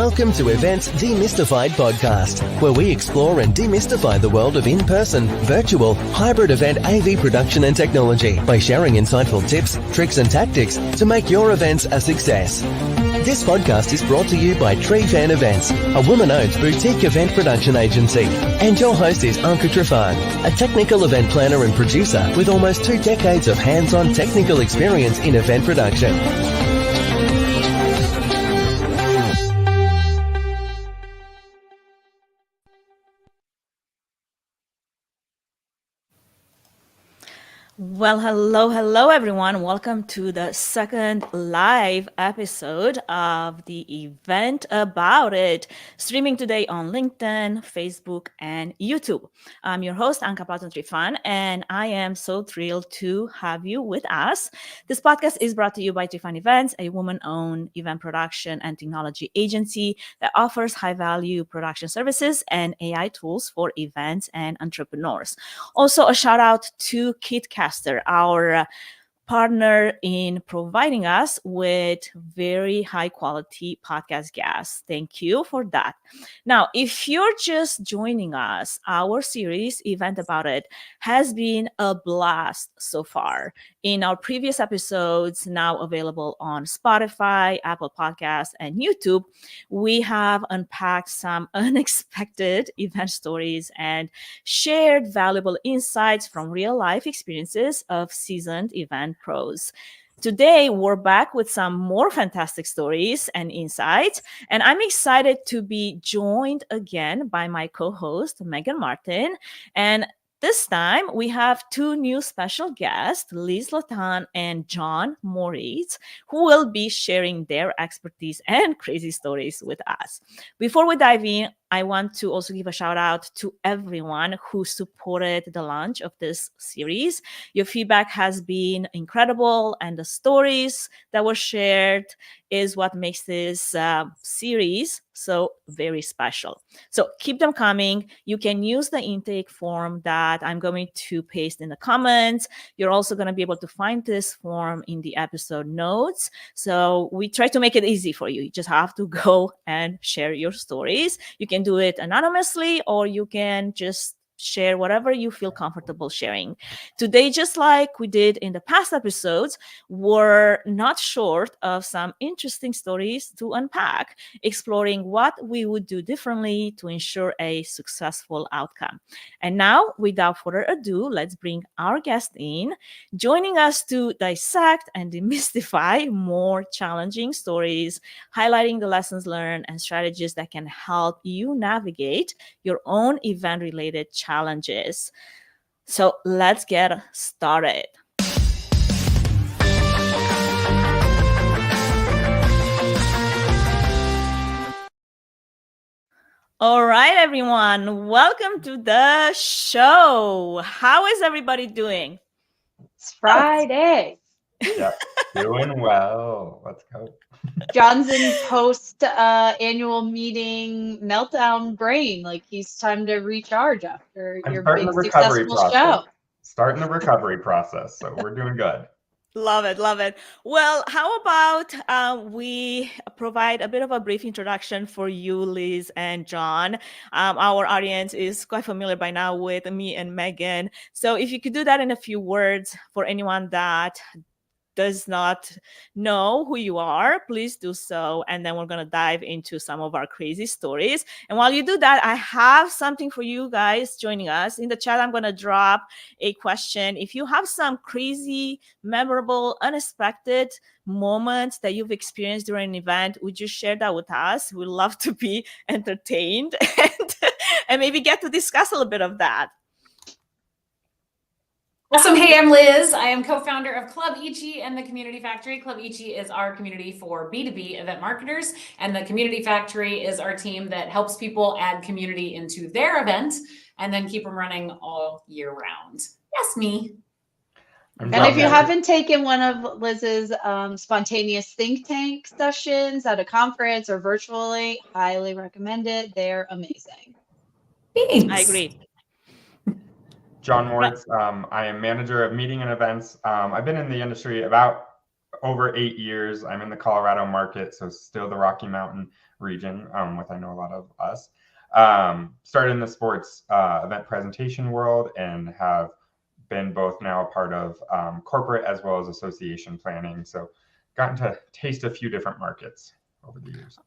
Welcome to eVENT's Demystified podcast, where we explore and demystify the world of in-person, virtual, hybrid event AV production and technology by sharing insightful tips, tricks and tactics to make your events a success. This podcast is brought to you by Drape Events, a woman-owned boutique event production agency. And your host is 𝐂𝐚𝐻𝐿𝐿, a technical event planner and producer with almost 2 decades of hands-on technical experience in event production. Well, hello, everyone. Welcome to the second live episode of the event about it, streaming today on LinkedIn, Facebook, and YouTube. I'm your host, 𝐂𝐚𝐻𝐿𝐿, and I am so thrilled to have you with us. This podcast is brought to you by Drape Events, a woman-owned event production and technology agency that offers high-value production services and AI tools for events and entrepreneurs. Also, a shout out to 𝐂𝐡𝐚𝐩𝐭𝐞𝐫𝐬, our partner in providing us with very high quality podcast guests. Thank you for that. Now, if you're just joining us, our series Event About It has been a blast so far. In our previous episodes, now available on Spotify, Apple Podcasts, and YouTube, we have unpacked some unexpected event stories and shared valuable insights from real-life experiences of seasoned event pros. Today, we're back with some more fantastic stories and insights, and I'm excited to be joined again by my co-host, Megan Martin. And this time, we have 2 new special guests, Lathan and John Moritz, who will be sharing their expertise and crazy stories with us. Before we dive in, I want to also give a shout out to everyone who supported the launch of this series. Your feedback has been incredible, and the stories that were shared is what makes this series so very special. So keep them coming. You can use the intake form that I'm going to paste in the comments. You're also going to be able to find this form in the episode notes. So we try to make it easy for you. You just have to go and share your stories. You can do it anonymously, or you can just share whatever you feel comfortable sharing. Today, just like we did in the past episodes, we're not short of some interesting stories to unpack, exploring what we would do differently to ensure a successful outcome. And now, without further ado, let's bring our guest in, joining us to dissect and demystify more challenging stories, highlighting the lessons learned and strategies that can help you navigate your own event-related challenges. So let's get started. All right, everyone, welcome to the show. How is everybody doing? It's Friday. Yeah, doing well. Let's go. John's in post annual meeting meltdown brain. Like he's time to recharge after your big successful show. Starting the recovery process. So we're doing good. Love it, love it. Well, how about we provide a bit of a brief introduction for you, Liz and John. Our audience is quite familiar by now with me and Megan. So if you could do that in a few words for anyone that does not know who you are, please do so. And then we're going to dive into some of our crazy stories. And while you do that, I have something for you guys joining us. In the chat, I'm going to drop a question. If you have some crazy, memorable, unexpected moments that you've experienced during an event, would you share that with us? We'd love to be entertained and maybe get to discuss a little bit of that. Awesome. Hey, I'm Liz. I am co-founder of 𝐂𝐡𝐚𝐻𝐿𝐿 and the Community Factory. 𝐂𝐿𝐡𝐚𝐻𝐿𝐿 is our community for B2B event marketers, and the Community Factory is our team that helps people add community into their event and then keep them running all year round. Yes, me. And if you haven't taken one of Liz's spontaneous think tank sessions at a conference or virtually, highly recommend it. They're amazing. Thanks. I agree. John Moritz. I am manager of meeting and events. I've been in the industry about over 8 years. I'm in the Colorado market, so still the Rocky Mountain. region, with I know a lot of us. Started in the sports event presentation world and have been both now a part of corporate as well as association planning. So gotten to taste a few different markets over the years.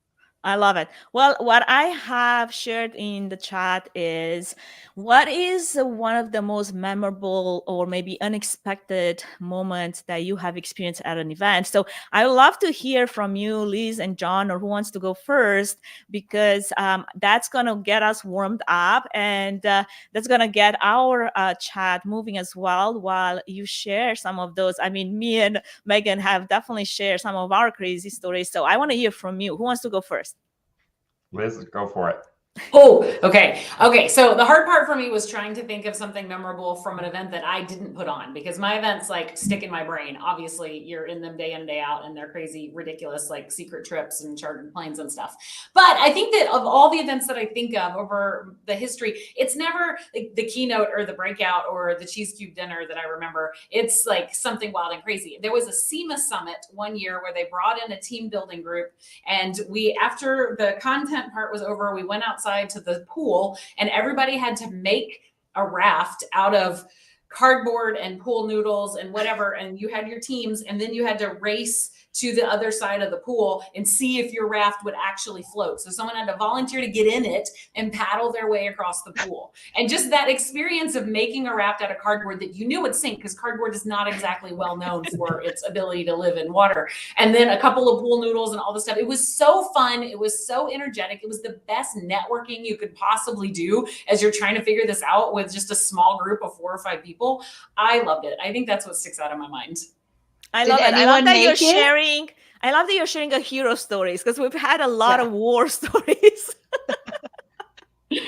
I love it. Well, what I have shared in the chat is what is one of the most memorable or maybe unexpected moments that you have experienced at an event. So I would love to hear from you, Liz and John, or who wants to go first, because that's going to get us warmed up and that's going to get our chat moving as well while you share some of those. I mean, me and Megan have definitely shared some of our crazy stories. So I want to hear from you. Who wants to go first? Liz, go for it. Oh, okay. Okay. So the hard part for me was trying to think of something memorable from an event that I didn't put on, because my events like stick in my brain. Obviously, you're in them day in, day out, and they're crazy, ridiculous, like secret trips and chartered planes and stuff. But I think that of all the events that I think of over the history, it's never like the keynote or the breakout or the cheese cube dinner that I remember. It's like something wild and crazy. There was a SEMA summit one year where they brought in a team building group, and we, after the content part was over, we went outside to the pool, and everybody had to make a raft out of cardboard and pool noodles and whatever, and you had your teams, and then you had to race to the other side of the pool and see if your raft would actually float. So someone had to volunteer to get in it and paddle their way across the pool. And just that experience of making a raft out of cardboard that you knew would sink, because cardboard is not exactly well known for its ability to live in water. And then a couple of pool noodles and all this stuff. It was so fun. It was so energetic. It was the best networking you could possibly do as you're trying to figure this out with just a small group of 4 or 5 people. I loved it. I think that's what sticks out of my mind. I love it. I love that you're sharing. I love that you're sharing a hero stories, because we've had a lot of war stories.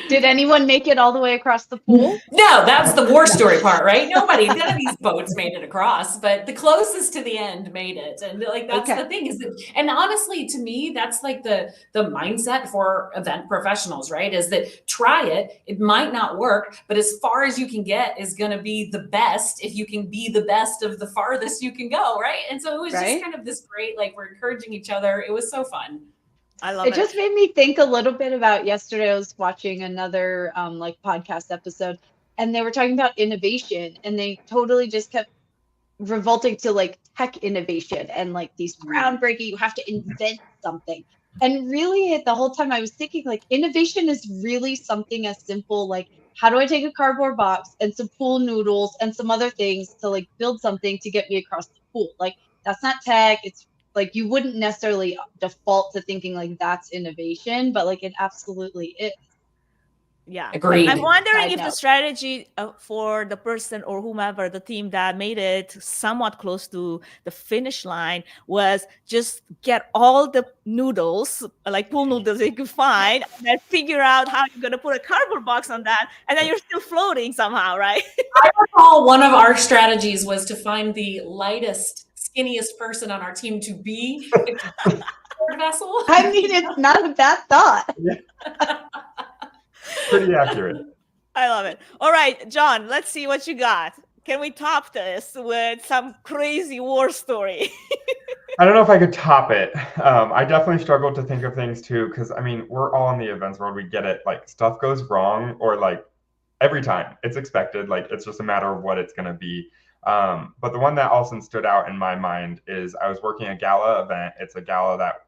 Did anyone make it all the way across the pool? No, that's the war story part, right? None of these boats made it across, but the closest to the end made it. And like, that's the thing is that, and honestly, to me, that's like the mindset for event professionals, right? Is that try it. It might not work, but as far as you can get is going to be the best if you can be the best of the farthest you can go, right? And so it was just kind of this great, like, we're encouraging each other. It was so fun. I love it. It just made me think a little bit about yesterday. I was watching another like podcast episode, and they were talking about innovation, and they totally just kept revolting to like tech innovation and like these groundbreaking, you have to invent something. And really the whole time I was thinking like innovation is really something as simple like, how do I take a cardboard box and some pool noodles and some other things to like build something to get me across the pool? Like, that's not tech. It's like, you wouldn't necessarily default to thinking like that's innovation, but like it absolutely is. Yeah, agreed. I'm wondering if the strategy for the person or whomever, the team that made it somewhat close to the finish line, was just get all the noodles, like pool noodles you could find, and then figure out how you're going to put a cardboard box on that, and then you're still floating somehow, right? I recall one of our strategies was to find the lightest, skinniest person on our team to be the vessel. I mean, it's not a bad thought. Pretty accurate. I love it. All right, John, let's see what you got. Can we top this with some crazy war story? I don't know if I could top it. I definitely struggled to think of things too, because I mean, we're all in the events world. We get it. Like, stuff goes wrong, or like every time it's expected. Like, it's just a matter of what it's going to be. But the one that also stood out in my mind is I was working a gala event. It's a gala that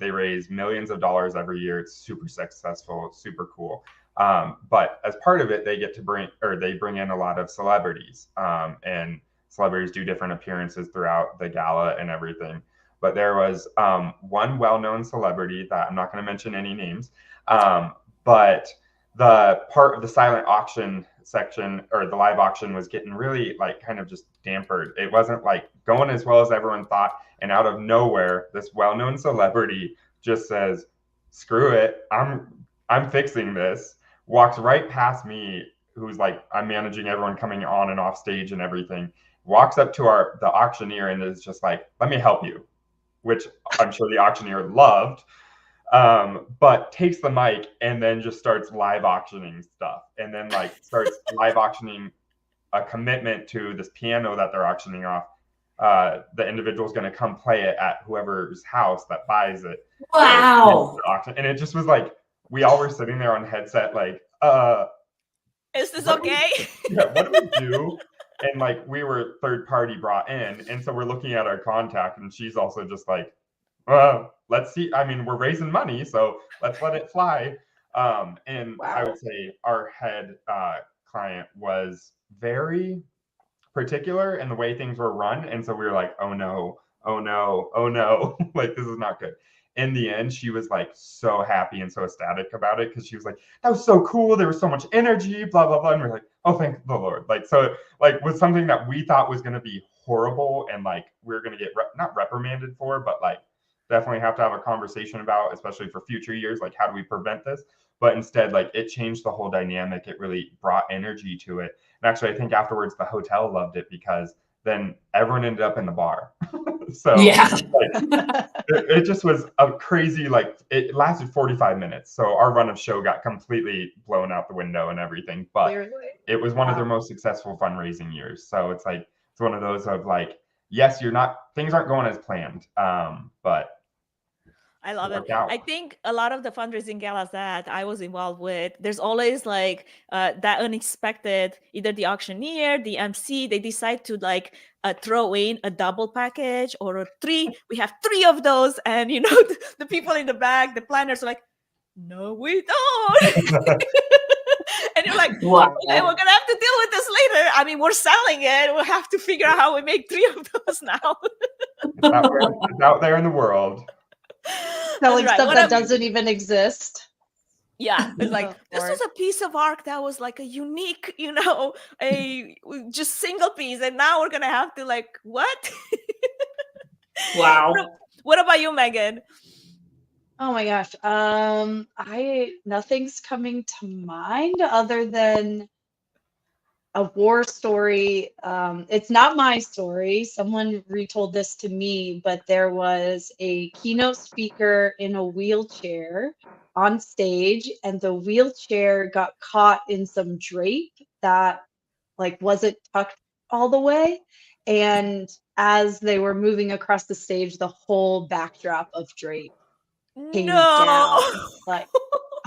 they raise millions of dollars every year. It's super successful, super cool. But as part of it, they get to bring in a lot of celebrities, and celebrities do different appearances throughout the gala and everything. But there was one well-known celebrity that I'm not going to mention any names, but the part of the silent auction section, or the live auction, was getting really like kind of just dampered. It wasn't like going as well as everyone thought. And out of nowhere, this well-known celebrity just says, "Screw it, I'm fixing this." Walks right past me, who's like, I'm managing everyone coming on and off stage and everything. Walks up to the auctioneer and is just like, "Let me help you," which I'm sure the auctioneer loved. But takes the mic and then just starts live auctioning stuff, and then like starts live auctioning a commitment to this piano that they're auctioning off. the individual's going to come play it at whoever's house that buys it. Wow. And it just was like, we all were sitting there on headset, like, is this okay? What do we do? And like, we were third party brought in. And so we're looking at our contact, and she's also just like, let's see. I mean, we're raising money, so let's let it fly. And I would say our head client was very particular in the way things were run. And so we were like, oh no, like, this is not good. In the end, she was like so happy and so ecstatic about it, because she was like, that was so cool. There was so much energy, blah, blah, blah. And we're like, oh, thank the Lord. Like, so like was something that we thought was going to be horrible and like we are going to get not reprimanded for, but like definitely have to have a conversation about, especially for future years, like how do we prevent this? But instead, like, it changed the whole dynamic. It really brought energy to it. And actually, I think afterwards the hotel loved it, because then everyone ended up in the bar. So yeah, like, it just was a crazy, like, it lasted 45 minutes. So our run of show got completely blown out the window and everything. But it was one of their most successful fundraising years. So it's like, it's one of those of like, yes, things aren't going as planned, but I love it. I think a lot of the fundraising galas that I was involved with, there's always like that unexpected, either the auctioneer, the MC, they decide to like throw in a double package or we have 3 of those. And, you know, the people in the back, the planners are like, no, we don't. And you're like, wow. Okay, we're going to have to deal with this later. I mean, we're selling it. We'll have to figure out how we make 3 of those now. It's out there in the world. Selling stuff that doesn't even exist. Yeah, it's like, this was a piece of art that was like a unique, you know, a just single piece, and now we're gonna have to like, what? Wow. What about you, Megan? Oh my gosh. Nothing's coming to mind other than a war story. It's not my story. Someone retold this to me, but there was a keynote speaker in a wheelchair on stage, and the wheelchair got caught in some drape that like wasn't tucked all the way. And as they were moving across the stage, the whole backdrop of drape came down, like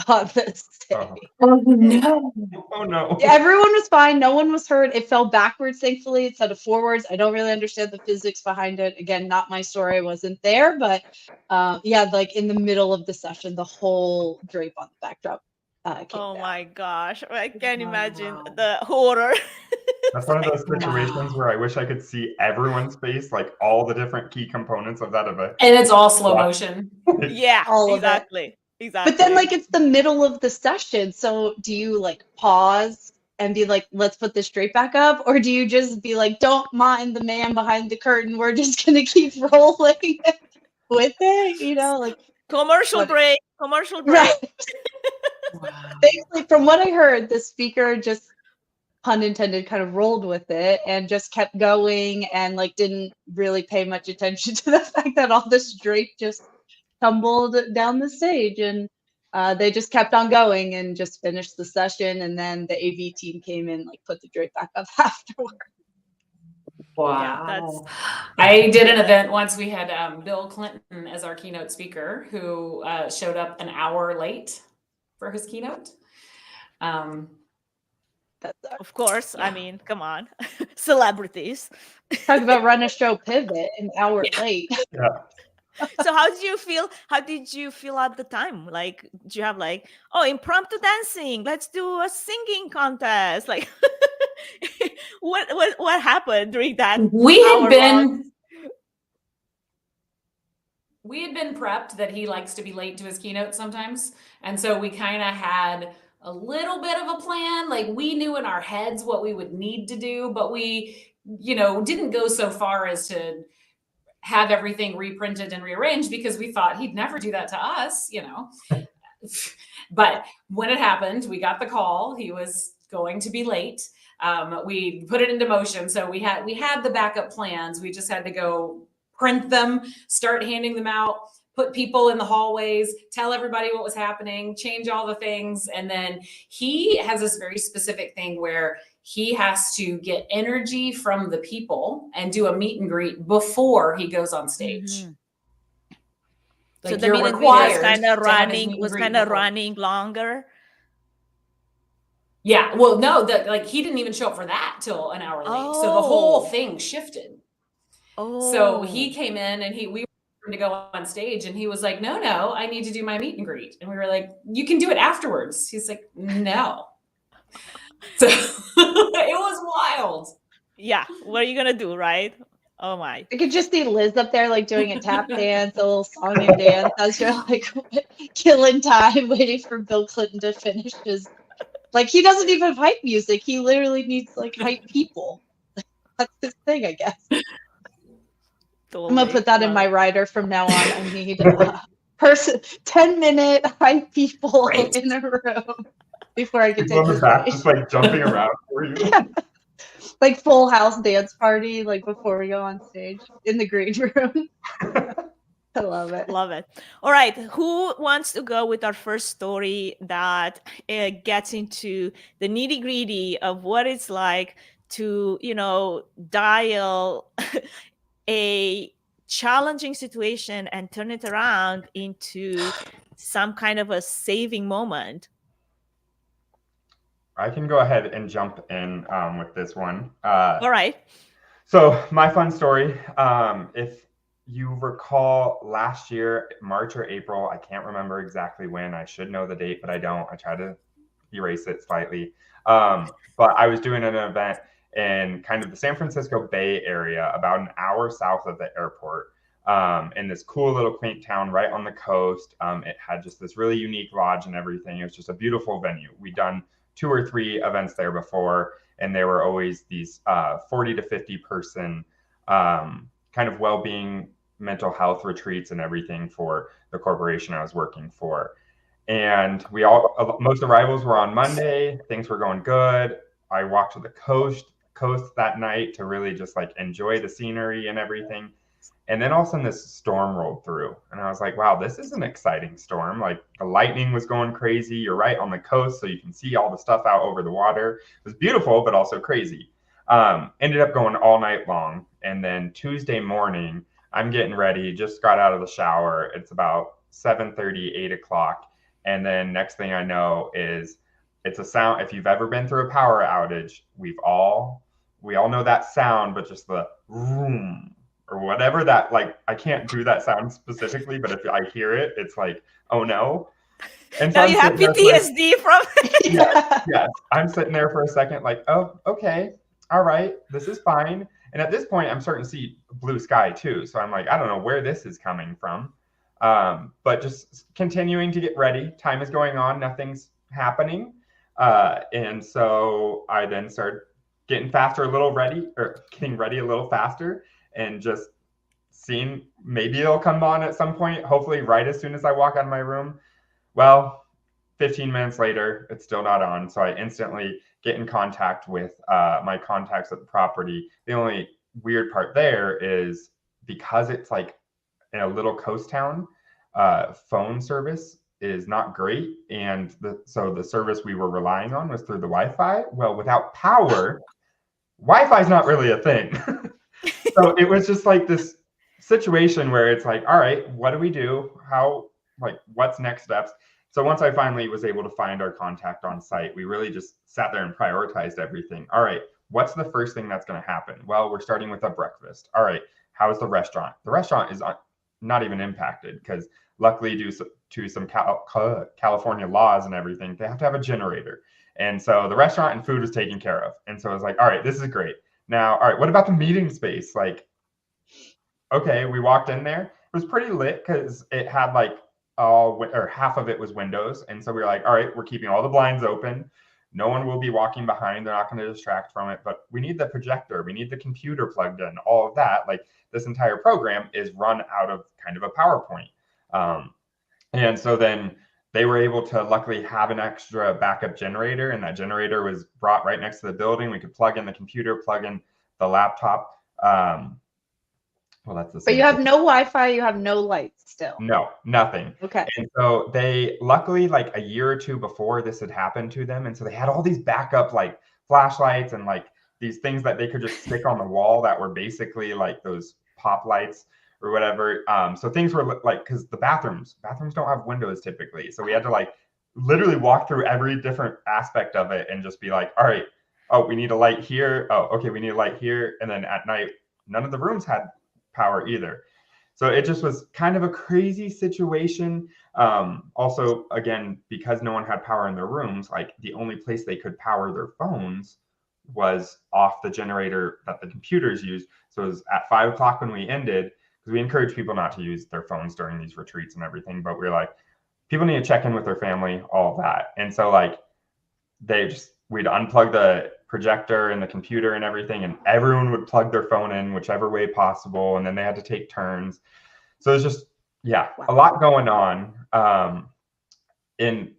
on the stage. Oh no. Oh no. Everyone was fine. No one was hurt. It fell backwards, thankfully, instead of forwards. I don't really understand the physics behind it. Again, not my story. I wasn't there, but yeah, like in the middle of the session, the whole drape on the backdrop came down. My gosh. I can't imagine the horror. That's one of those situations where I wish I could see everyone's face, like all the different key components of that event. And it's all slow motion. Yeah, all exactly. Exactly. But then like it's the middle of the session. So do you like pause and be like, let's put this drape back up? Or do you just be like, don't mind the man behind the curtain. We're just going to keep rolling with it, you know, like commercial break. Right. Basically, from what I heard, the speaker just, pun intended, kind of rolled with it and just kept going and like didn't really pay much attention to the fact that all this drape just tumbled down the stage, and they just kept on going and just finished the session. And then the AV team came in, like put the drape back up afterward. Wow. I did an event once. We had Bill Clinton as our keynote speaker, who showed up an hour late for his keynote. Of course. Yeah. I mean, come on. Celebrities. Talk about run a show pivot an hour late. Yeah. So how did you feel? How did you feel at the time? Like, did you have like, oh, impromptu dancing? Let's do a singing contest. Like, what happened during that? We had been prepped that he likes to be late to his keynote sometimes, and so we kind of had a little bit of a plan. Like, we knew in our heads what we would need to do, but we, you know, didn't go so far as to have everything reprinted and rearranged, because we thought he'd never do that to us, you know. But when it happened, we got the call, he was going to be late. We put it into motion. So we had the backup plans. We just had to go print them, start handing them out. put people in the hallways, tell everybody what was happening, change all the things. And then he has this very specific thing where he has to get energy from the people and do a meet and greet before he goes on stage. So the meet and greet was kind of running longer. Yeah, well, no, like he didn't even show up for that till an hour late. So the whole thing shifted. So he came in and we were to go on stage and he was like, no, I need to do my meet and greet. And we were like, you can do it afterwards. He's like, no. So it was wild. Yeah, what are you gonna do, right? Oh my. I could just see Liz up there like doing a tap dance, a little song and dance as you're like killing time waiting for Bill Clinton to finish his, like, he doesn't even hype music. He literally needs like hype people. That's his thing, I guess. Totally. I'm gonna put that in my rider from now on. I need 10-minute hype people in a room before I can take the stage. Just like jumping around for you. Yeah. Like Full House dance party, like before we go on stage in the green room. I love it. Love it. All right. Who wants to go with our first story that gets into the nitty gritty of what it's like to, dial a challenging situation and turn it around into some kind of a saving moment? I can go ahead and jump in with this one. All right. So my fun story, if you recall last year, March or April, I can't remember exactly when. I should know the date, but I don't. I try to erase it slightly. But I was doing an event in kind of the San Francisco Bay Area, about an hour south of the airport, in this cool little quaint town right on the coast. It had just this really unique lodge and everything. It was just a beautiful venue. We'd done 2 or 3 events there before, and they were always these 40 to 50 person kind of well-being, mental health retreats and everything for the corporation I was working for. And most arrivals were on Monday. Things were going good. I walked to the coast that night to really just like enjoy the scenery and everything. And then all of a sudden this storm rolled through and I was like, wow, this is an exciting storm. Like the lightning was going crazy. You're right on the coast, so you can see all the stuff out over the water. It was beautiful, but also crazy. Ended up going all night long. And then Tuesday morning, I'm getting ready, just got out of the shower. It's about 7:30, 8 o'clock. And then next thing I know is it's a sound. If you've ever been through a power outage, we all know that sound, but just the vroom or whatever that, like, I can't do that sound specifically, but if I hear it, it's like, oh no. And so now you have PTSD from it. Yes. I'm sitting there for a second like, oh, okay. All right, this is fine. And at this point, I'm starting to see blue sky too. So I'm like, I don't know where this is coming from. But just continuing to get ready. Time is going on. Nothing's happening. And so I then start getting getting ready a little faster and just seeing maybe it'll come on at some point, hopefully right as soon as I walk out of my room. Well, 15 minutes later, it's still not on. So I instantly get in contact with my contacts at the property. The only weird part there is because it's like in a little coast town, phone service is not great. And so the service we were relying on was through the Wi-Fi. Well, without power, Wi-Fi is not really a thing. So it was just like this situation where it's like, all right, what do we do? What's next steps? So once I finally was able to find our contact on site, we really just sat there and prioritized everything. All right, what's the first thing that's going to happen? Well, we're starting with a breakfast. All right, how's the restaurant? The restaurant is not even impacted because luckily due to some California laws and everything, they have to have a generator. And so the restaurant and food was taken care of. And so I was like, all right, this is great. Now, all right, what about the meeting space? Like, okay, we walked in there. It was pretty lit because it had like half of it was windows. And so we were like, all right, we're keeping all the blinds open. No one will be walking behind. They're not going to distract from it, but we need the projector. We need the computer plugged in, all of that. Like this entire program is run out of kind of a PowerPoint. And so then they were able to luckily have an extra backup generator, and that generator was brought right next to the building. We could plug in the computer, plug in the laptop. Well, that's the But same you have thing. no Wi-Fi, you have no lights still. No, nothing. Okay. And so they luckily like a year or two before this had happened to them, and so they had all these backup like flashlights and like these things that they could just stick on the wall that were basically like those pop lights or whatever. So things were like, because the bathrooms don't have windows typically, so we had to like literally walk through every different aspect of it and just be like, all right, oh, we need a light here. Oh, okay, we need a light here. And then at night, none of the rooms had power either. So it just was kind of a crazy situation. Also, again, because no one had power in their rooms, like the only place they could power their phones was off the generator that the computers used. So it was at 5 o'clock when we ended, because we encourage people not to use their phones during these retreats and everything. But we were like, people need to check in with their family, all of that. And so like we'd unplug the projector and the computer and everything, and everyone would plug their phone in whichever way possible, and then they had to take turns. So it's just, yeah, a lot going on. In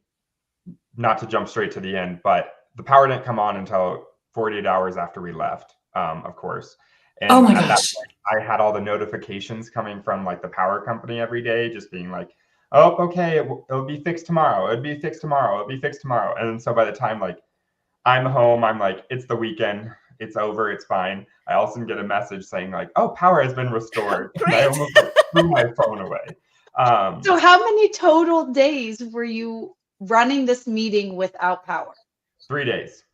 not to jump straight to the end, but the power didn't come on until 48 hours after we left, of course. And Oh my at that gosh. point, I had all the notifications coming from like the power company every day, just being like, oh, okay, it'll be fixed tomorrow. It'll be fixed tomorrow. It'll be fixed tomorrow. And so by the time like I'm home, I'm like, it's the weekend. It's over. It's fine. I also get a message saying like, oh, power has been restored. And I Great. almost like, threw my phone away. So how many total days were you running this meeting without power? 3 days.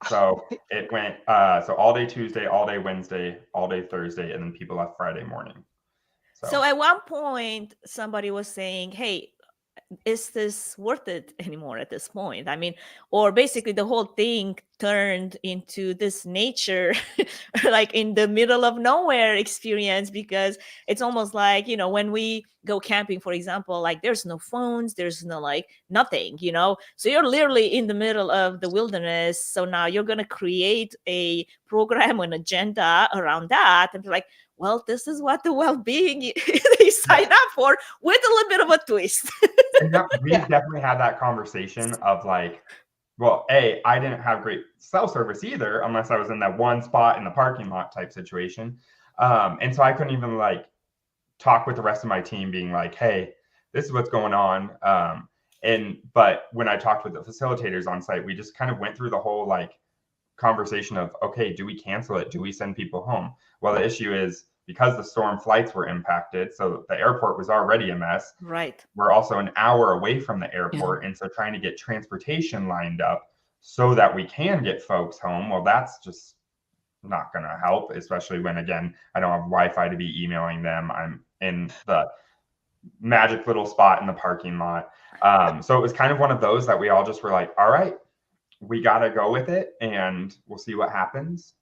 So it went, so all day Tuesday, all day Wednesday, all day Thursday, and then people left Friday morning. So at one point, somebody was saying, hey, is this worth it anymore at this point? I mean, or basically the whole thing turned into this nature, like in the middle of nowhere experience, because it's almost like, you know, when we go camping, for example, like there's no phones, there's no like nothing, you know, so you're literally in the middle of the wilderness. So now you're going to create a program, an agenda around that and be like, well, this is what the well-being they sign up for, with a little bit of a twist. And we definitely had that conversation of like, well, I didn't have great cell service either, unless I was in that one spot in the parking lot type situation. And so I couldn't even like talk with the rest of my team being like, hey, this is what's going on. But when I talked with the facilitators on site, we just kind of went through the whole like conversation of, okay, do we cancel it? Do we send people home? Well, the issue is because the storm flights were impacted, so the airport was already a mess. Right. We're also an hour away from the airport. And so trying to get transportation lined up so that we can get folks home, well, that's just not going to help, especially when, again, I don't have Wi-Fi to be emailing them. I'm in the magic little spot in the parking lot. So it was kind of one of those that we all just were like, all right, we got to go with it and we'll see what happens.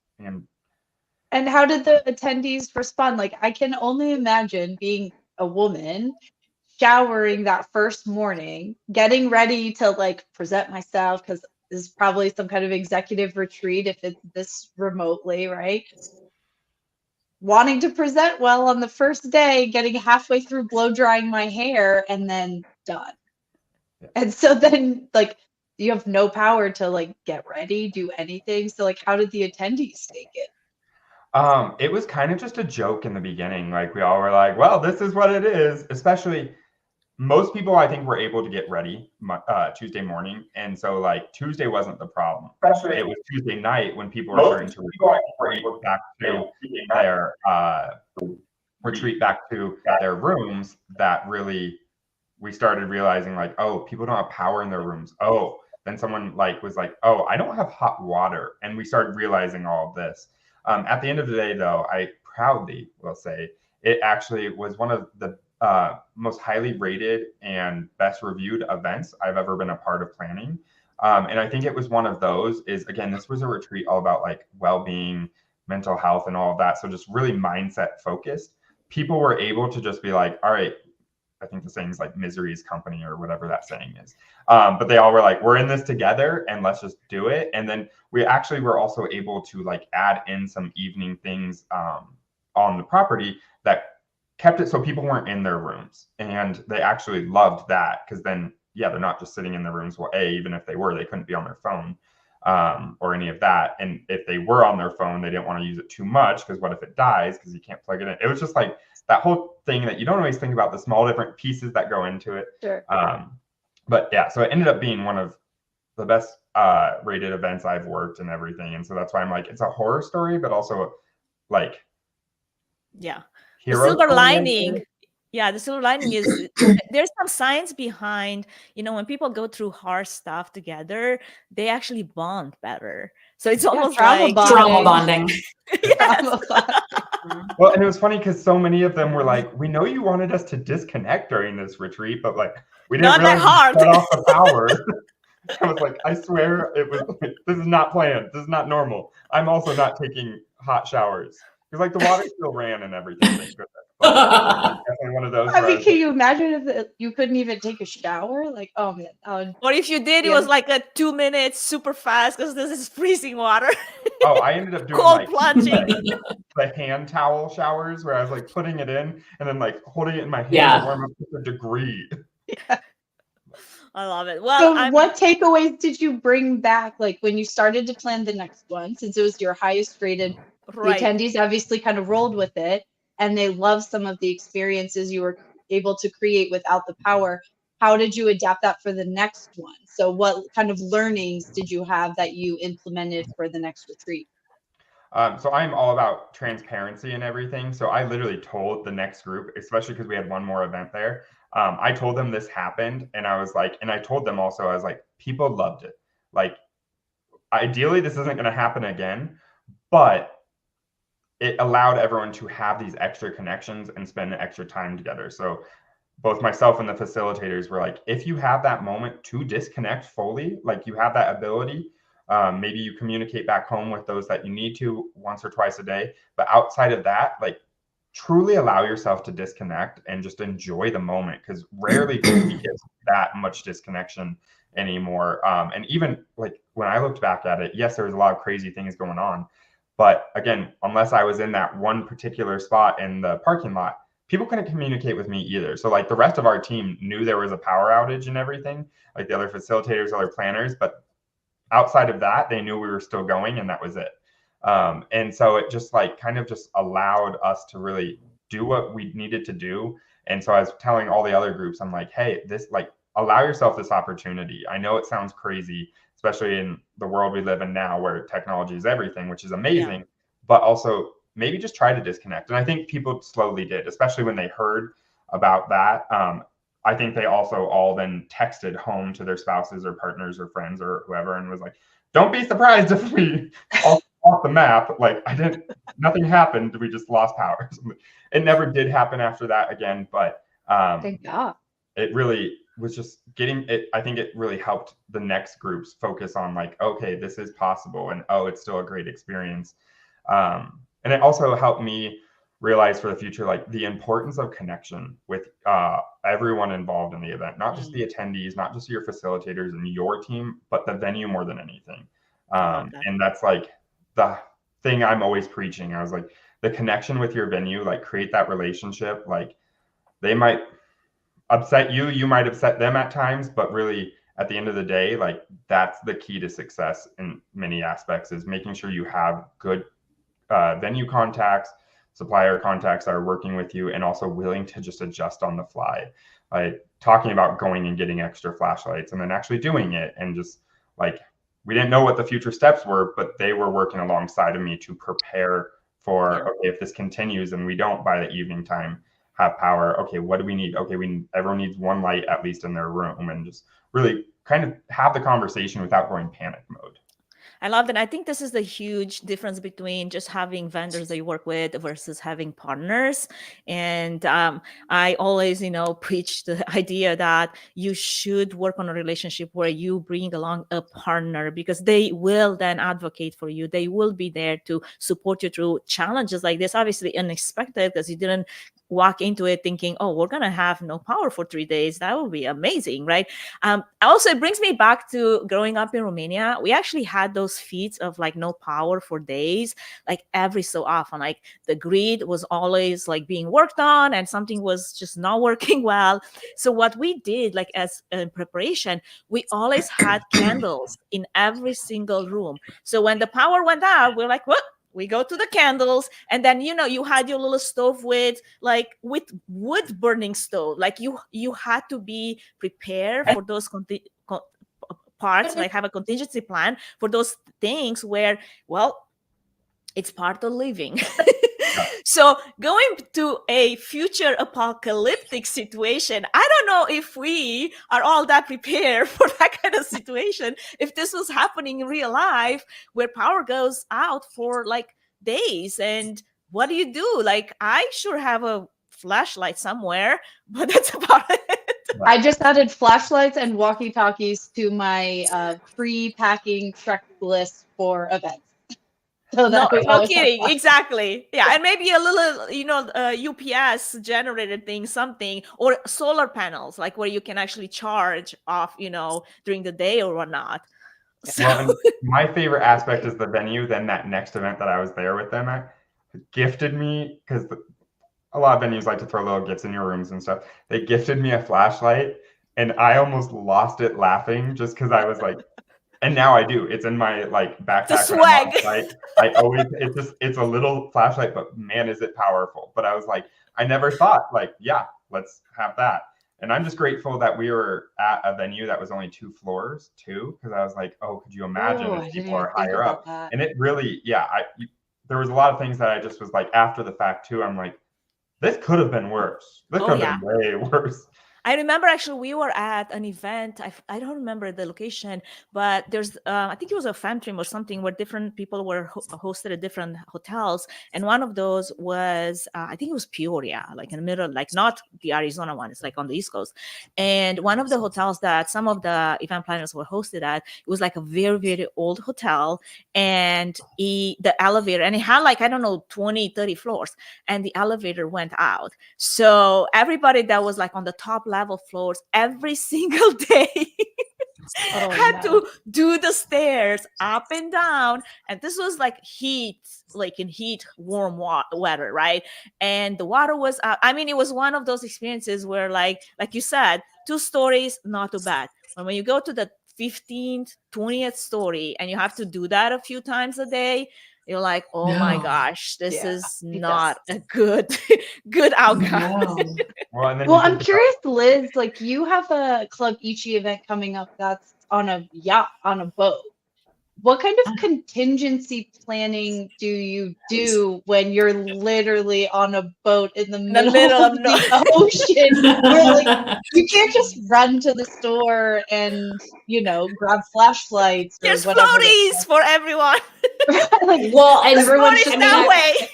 And how did the attendees respond? Like, I can only imagine being a woman, showering that first morning, getting ready to like present myself, because this is probably some kind of executive retreat if it's this remotely, right? Wanting to present well on the first day, getting halfway through blow drying my hair, and then done. And so then like you have no power to like get ready, do anything. So like, how did the attendees take it? It was kind of just a joke in the beginning. Like we all were like, well, this is what it is. Especially most people, I think, were able to get ready Tuesday morning. And so like Tuesday wasn't the problem. Especially it was Tuesday night when people were starting to retreat back to their rooms that really we started realizing like, oh, people don't have power in their rooms. Oh, then someone like was like, oh, I don't have hot water. And we started realizing all of this. At the end of the day, though, I proudly will say it actually was one of the most highly rated and best reviewed events I've ever been a part of planning. And I think it was one of those is, again, this was a retreat all about like well-being, mental health and all of that. So just really mindset focused. People were able to just be like, all right, I think the saying is like misery is company or whatever that saying is. But they all were like, we're in this together and let's just do it. And then we actually were also able to like add in some evening things on the property that kept it so people weren't in their rooms. And they actually loved that because then, yeah, they're not just sitting in their rooms. Well, even if they were, they couldn't be on their phone. or any of that. And if they were on their phone, they didn't want to use it too much because what if it dies because you can't plug it in? It was just like that whole thing that you don't always think about, the small different pieces that go into it. Sure. But yeah, so it ended up being one of the best rated events I've worked and everything. And so that's why I'm like, it's a horror story, but also like, yeah, the hero silver story, lining. Yeah, the silver lining is there's some science behind, when people go through hard stuff together, they actually bond better. So it's almost trauma like bonding. Trauma bonding. Trauma bonding. Well, and it was funny because so many of them were like, we know you wanted us to disconnect during this retreat, but like we didn't Not that really hard. shut off the power. I was like, I swear it was like, this is not planned. This is not normal. I'm also not taking hot showers. Because like the water still ran and everything. Thank goodness. But definitely one of those. I where mean, was can like, you imagine if you couldn't even take a shower? Like, oh man. Or if you did, it Yeah. was like a 2 minutes, super fast, because this is freezing water. oh, I ended up doing Cold like plunging. the hand towel showers where I was like putting it in and then like holding it in my hand Yeah. to warm up to a degree. I love it. Well, So what takeaways did you bring back, like when you started to plan the next one, since it was your highest rated? right. The attendees obviously kind of rolled with it, and they loved some of the experiences you were able to create without the power. How did you adapt that for the next one? So what kind of learnings did you have that you implemented for the next retreat? So I'm all about transparency and everything. So I literally told the next group, especially because we had one more event there. I told them this happened, and I was like, and I told them also, I was like, people loved it. Like, ideally, this isn't going to happen again, but it allowed everyone to have these extra connections and spend extra time together. So both myself and the facilitators were like, if you have that moment to disconnect fully, like you have that ability, maybe you communicate back home with those that you need to once or twice a day. But outside of that, like truly allow yourself to disconnect and just enjoy the moment, because rarely do we get that much disconnection anymore. And even like when I looked back at it, yes, there was a lot of crazy things going on. But again, unless I was in that one particular spot in the parking lot, people couldn't communicate with me either. So like the rest of our team knew there was a power outage and everything, like the other facilitators, other planners, but outside of that, they knew we were still going, and that was it. And so it just like kind of just allowed us to really do what we needed to do. And so I was telling all the other groups, I'm like, hey, this, like, allow yourself this opportunity. I know it sounds crazy, especially in the world we live in now where technology is everything, which is amazing, but also maybe just try to disconnect. And I think people slowly did, especially when they heard about that. I think they also all then texted home to their spouses or partners or friends or whoever and was like, don't be surprised if we all off the map. Like nothing happened. We just lost power. It never did happen after that again. But Thank God. It really was just getting it. I think it really helped the next groups focus on like, okay, this is possible. And oh, it's still a great experience. And it also helped me realize for the future, like the importance of connection with everyone involved in the event, not just the attendees, not just your facilitators and your team, but the venue more than anything. And that's like the thing I'm always preaching. I was like, the connection with your venue, like create that relationship. Like they might upset you, you might upset them at times, but really at the end of the day, like that's the key to success in many aspects, is making sure you have good venue contacts, supplier contacts that are working with you, and also willing to just adjust on the fly. Like talking about going and getting extra flashlights and then actually doing it, and just like we didn't know what the future steps were, but they were working alongside of me to prepare for, okay, if this continues and we don't by the evening time have power, okay, what do we need? Okay, everyone needs one light at least in their room, and just really kind of have the conversation without going panic mode. I love that. I think this is the huge difference between just having vendors that you work with versus having partners. And I always, preach the idea that you should work on a relationship where you bring along a partner, because they will then advocate for you. They will be there to support you through challenges like this, obviously unexpected because you didn't walk into it thinking, oh, we're going to have no power for 3 days. That would be amazing, right? Also, it brings me back to growing up in Romania. We actually had those feats of like no power for days, like every so often. Like the grid was always like being worked on and something was just not working well. So what we did, like as in preparation, we always had candles in every single room. So when the power went out, we're like, what? We go to the candles, and then you had your little stove with wood burning stove. Like you had to be prepared for those parts, like have a contingency plan for those things where, well, it's part of living. So going to a future apocalyptic situation, I don't know if we are all that prepared for that kind of situation. If this was happening in real life where power goes out for like days, and what do you do? Like, I sure have a flashlight somewhere, but that's about it. I just added flashlights and walkie-talkies to my pre-packing checklist for events. So No, that we no always have kidding. flashlights. Exactly. Yeah. And maybe a little, UPS generated thing, something, or solar panels, like where you can actually charge off, during the day or whatnot. So Well, and my favorite aspect is the venue. Then that next event that I was there with them at gifted me, because a lot of venues like to throw little gifts in your rooms and stuff. They gifted me a flashlight, and I almost lost it laughing just because I was like, and now I do. It's in my like backpack. the When I'm on swag. site. I always, it's a little flashlight, but man, is it powerful. But I was like, I never thought like, yeah, let's have that. And I'm just grateful that we were at a venue that was only 2 floors too, because I was like, oh, could you imagine Oh, I if didn't people even are think higher about up? that. And it really, yeah, there was a lot of things that I just was like, after the fact too, I'm like, this could have been worse. This Oh, could have yeah. been way worse. I remember actually we were at an event. I don't remember the location, but there's I think it was a fan trim or something where different people were hosted at different hotels, and one of those was I think it was Peoria, like in the middle, like not the Arizona one. It's like on the East Coast, and one of the hotels that some of the event planners were hosted at, it was like a very, very old hotel, and the elevator, and it had like, I don't know, 20, 30 floors, and the elevator went out. So everybody that was like on the top level floors every single day had to do the stairs up and down. And this was like heat, like in heat, warm weather, right? And the water was out. I mean, it was one of those experiences where like you said, 2 stories, not too bad. But when you go to the 15th, 20th story and you have to do that a few times a day, you're like, oh my gosh, this is not a good outcome. No. Well, and then Well, you I'm think about- curious, Liz, like you have a Club 𝐂𝐚𝐻𝐫𝐬 event coming up that's on a yacht, on a boat. What kind of contingency planning do you do when you're literally on a boat in the middle of the ocean? Where, like, you can't just run to the store and, grab flashlights or There's whatever. floaties for everyone. Like, Well, and everyone's Floaties just that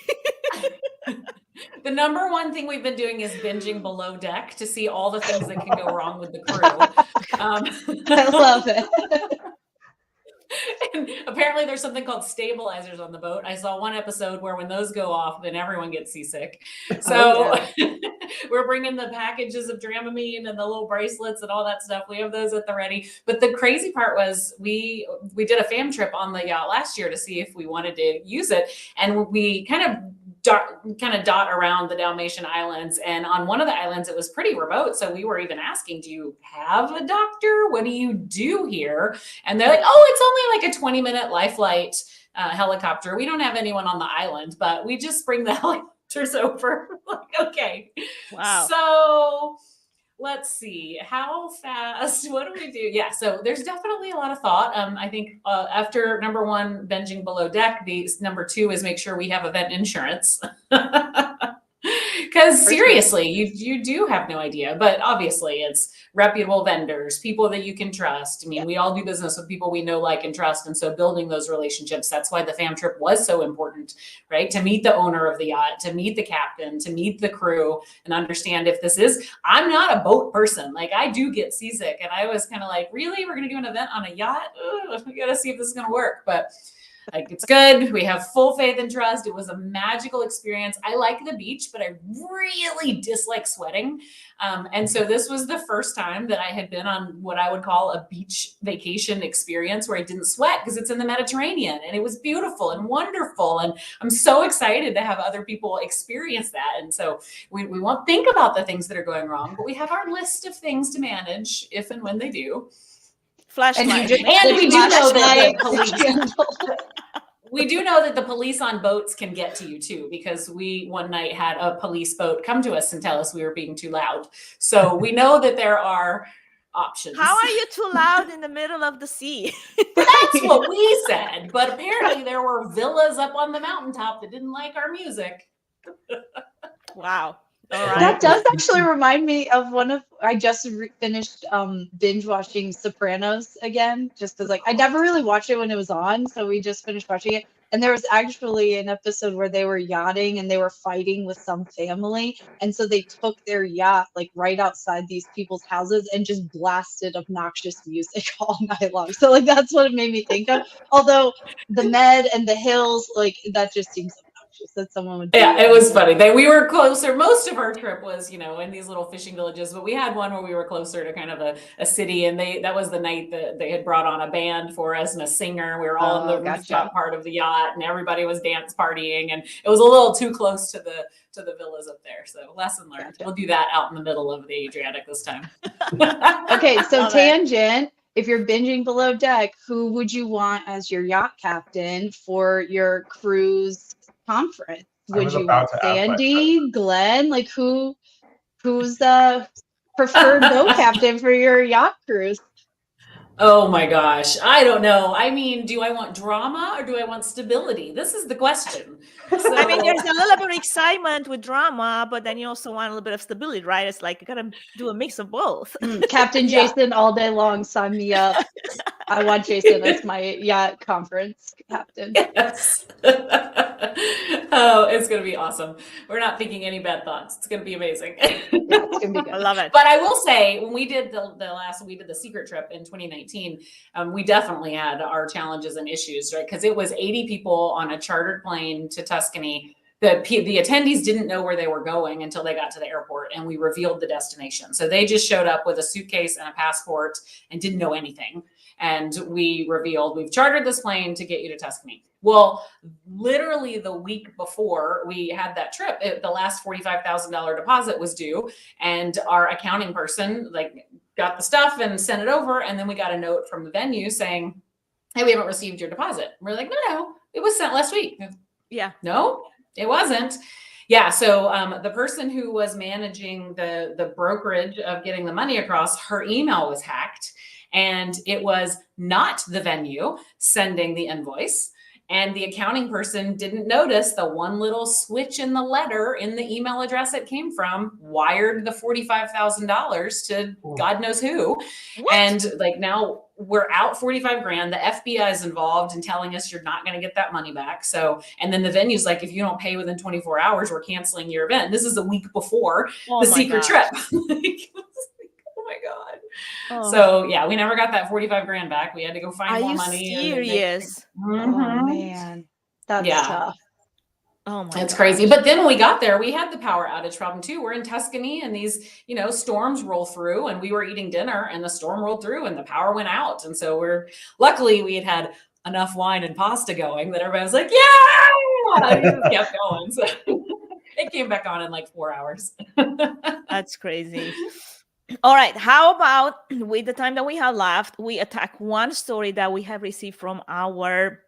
way. the number one thing we've been doing is binging Below Deck to see all the things that can go wrong with the crew. I love it. And apparently there's something called stabilizers on the boat. I saw one episode where when those go off, then everyone gets seasick. So we're bringing the packages of Dramamine and the little bracelets and all that stuff. We have those at the ready. But the crazy part was we did a fam trip on the yacht last year to see if we wanted to use it. And we kind of dot around the Dalmatian islands. And on one of the islands, it was pretty remote. So we were even asking, do you have a doctor? What do you do here? And they're like, oh, it's only like a 20-minute life flight helicopter. We don't have anyone on the island, but we just bring the helicopters over. Like, okay. Wow. So let's see, how fast, what do we do? Yeah, so there's definitely a lot of thought. I think after number 1, binging Below Deck, number 2 is make sure we have event insurance. Because seriously, you do have no idea, but obviously it's reputable vendors, people that you can trust. I mean, we all do business with people we know, like, and trust. And so building those relationships, that's why the fam trip was so important, right? To meet the owner of the yacht, to meet the captain, to meet the crew and understand if this is, I'm not a boat person. Like, I do get seasick and I was kind of like, really, we're going to do an event on a yacht? Ugh, we got to see if this is going to work. But Like, it's good. We have full faith and trust. It was a magical experience. I like the beach, but I really dislike sweating. And so this was the first time that I had been on what I would call a beach vacation experience where I didn't sweat because it's in the Mediterranean, and it was beautiful and wonderful. And I'm so excited to have other people experience that. And so we won't think about the things that are going wrong, but we have our list of things to manage if and when they do. Flashlight. And you And we do know that the police. candle. We do know that the police on boats can get to you too, because we one night had a police boat come to us and tell us we were being too loud. So we know that there are options. How are you too loud in the middle of the sea? That's what we said. But apparently there were villas up on the mountaintop that didn't like our music. Wow. All right. That does actually remind me of I just finished binge watching Sopranos again, just because I never really watched it when it was on, so we just finished watching it. And there was actually an episode where they were yachting and they were fighting with some family, and so they took their yacht right outside these people's houses and just blasted obnoxious music all night long. So that's what it made me think of. Although the Med and the hills, that just seems that someone would do. Yeah, it was funny. We were closer. Most of our trip was, in these little fishing villages, but we had one where we were closer to kind of a city, and that was the night that they had brought on a band for us and a singer. We were all in the rooftop part of the yacht, and everybody was dance partying, and it was a little too close to the villas up there. So lesson learned. Gotcha. We'll do that out in the middle of the Adriatic this time. Okay, so tangent. If you're binging Below Deck, who would you want as your yacht captain for your cruise conference? Would you want Sandy, Glenn? Who's the preferred boat captain for your yacht cruise? Oh my gosh. I don't know. I mean, do I want drama or do I want stability? This is the question. So, I mean, there's a little bit of excitement with drama, but then you also want a little bit of stability, right? It's you gotta do a mix of both. Captain Jason all day long, sign me up. I want Jason as my yacht conference captain. Yes. Oh, it's going to be awesome. We're not thinking any bad thoughts. It's going to be amazing. Yeah, it's going to be good. I love it. But I will say, when we did the secret trip in 2019, we definitely had our challenges and issues, right? Because it was 80 people on a chartered plane to Tuscany. The attendees didn't know where they were going until they got to the airport, and we revealed the destination. So they just showed up with a suitcase and a passport and didn't know anything. And we revealed, we've chartered this plane to get you to Tuscany. Well, literally the week before we had that trip, the last $45,000 deposit was due, and our accounting person got the stuff and sent it over. And then we got a note from the venue saying, hey, we haven't received your deposit. We're like, no, it was sent last week. Yeah. No, it wasn't. Yeah. So the person who was managing the brokerage of getting the money across, her email was hacked, and it was not the venue sending the invoice. And the accounting person didn't notice the one little switch in the letter in the email address it came from, wired the $45,000 to God knows who. What? And now we're out $45,000. The FBI is involved in telling us you're not going to get that money back. So, and then the venue's like, if you don't pay within 24 hours, we're canceling your event. This is a week before the secret trip. Oh my God. Oh. So yeah, we never got that $45,000 back. We had to go find more money. Are you serious? Oh man, that's tough. Oh my It's crazy. But then when we got there, we had the power outage problem too. We're in Tuscany, and these, storms roll through, and we were eating dinner and the storm rolled through and the power went out. And so luckily we had enough wine and pasta going that everybody was like, yeah, and it just kept going. So it came back on in 4 hours. That's crazy. All right. How about, with the time that we have left, we attack one story that we have received from our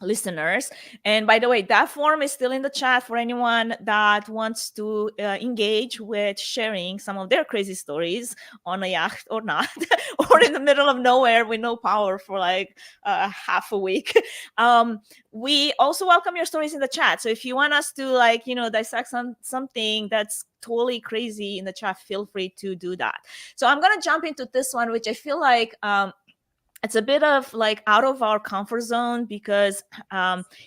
listeners. And by the way, that form is still in the chat for anyone that wants to engage with sharing some of their crazy stories on a yacht or not, or in the middle of nowhere with no power for half a week. We also welcome your stories in the chat. So if you want us to dissect something that's totally crazy in the chat, feel free to do that. So I'm going to jump into this one, which I feel like it's a bit of like out of our comfort zone because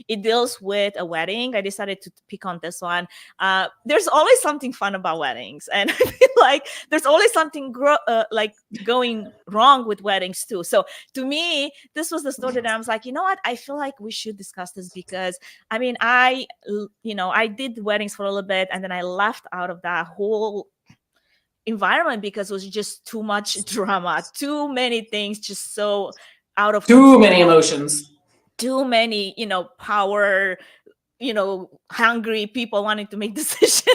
it deals with a wedding. I decided to pick on this one. There's always something fun about weddings, and I feel like there's always something like going wrong with weddings too. So to me, this was the story that I was like, you know what? I feel like we should discuss this because I mean, I did weddings for a little bit, and then I left out of that whole environment because it was just too much drama, too many things, just so out of Too control. many emotions, too many, power, hungry people wanting to make decisions.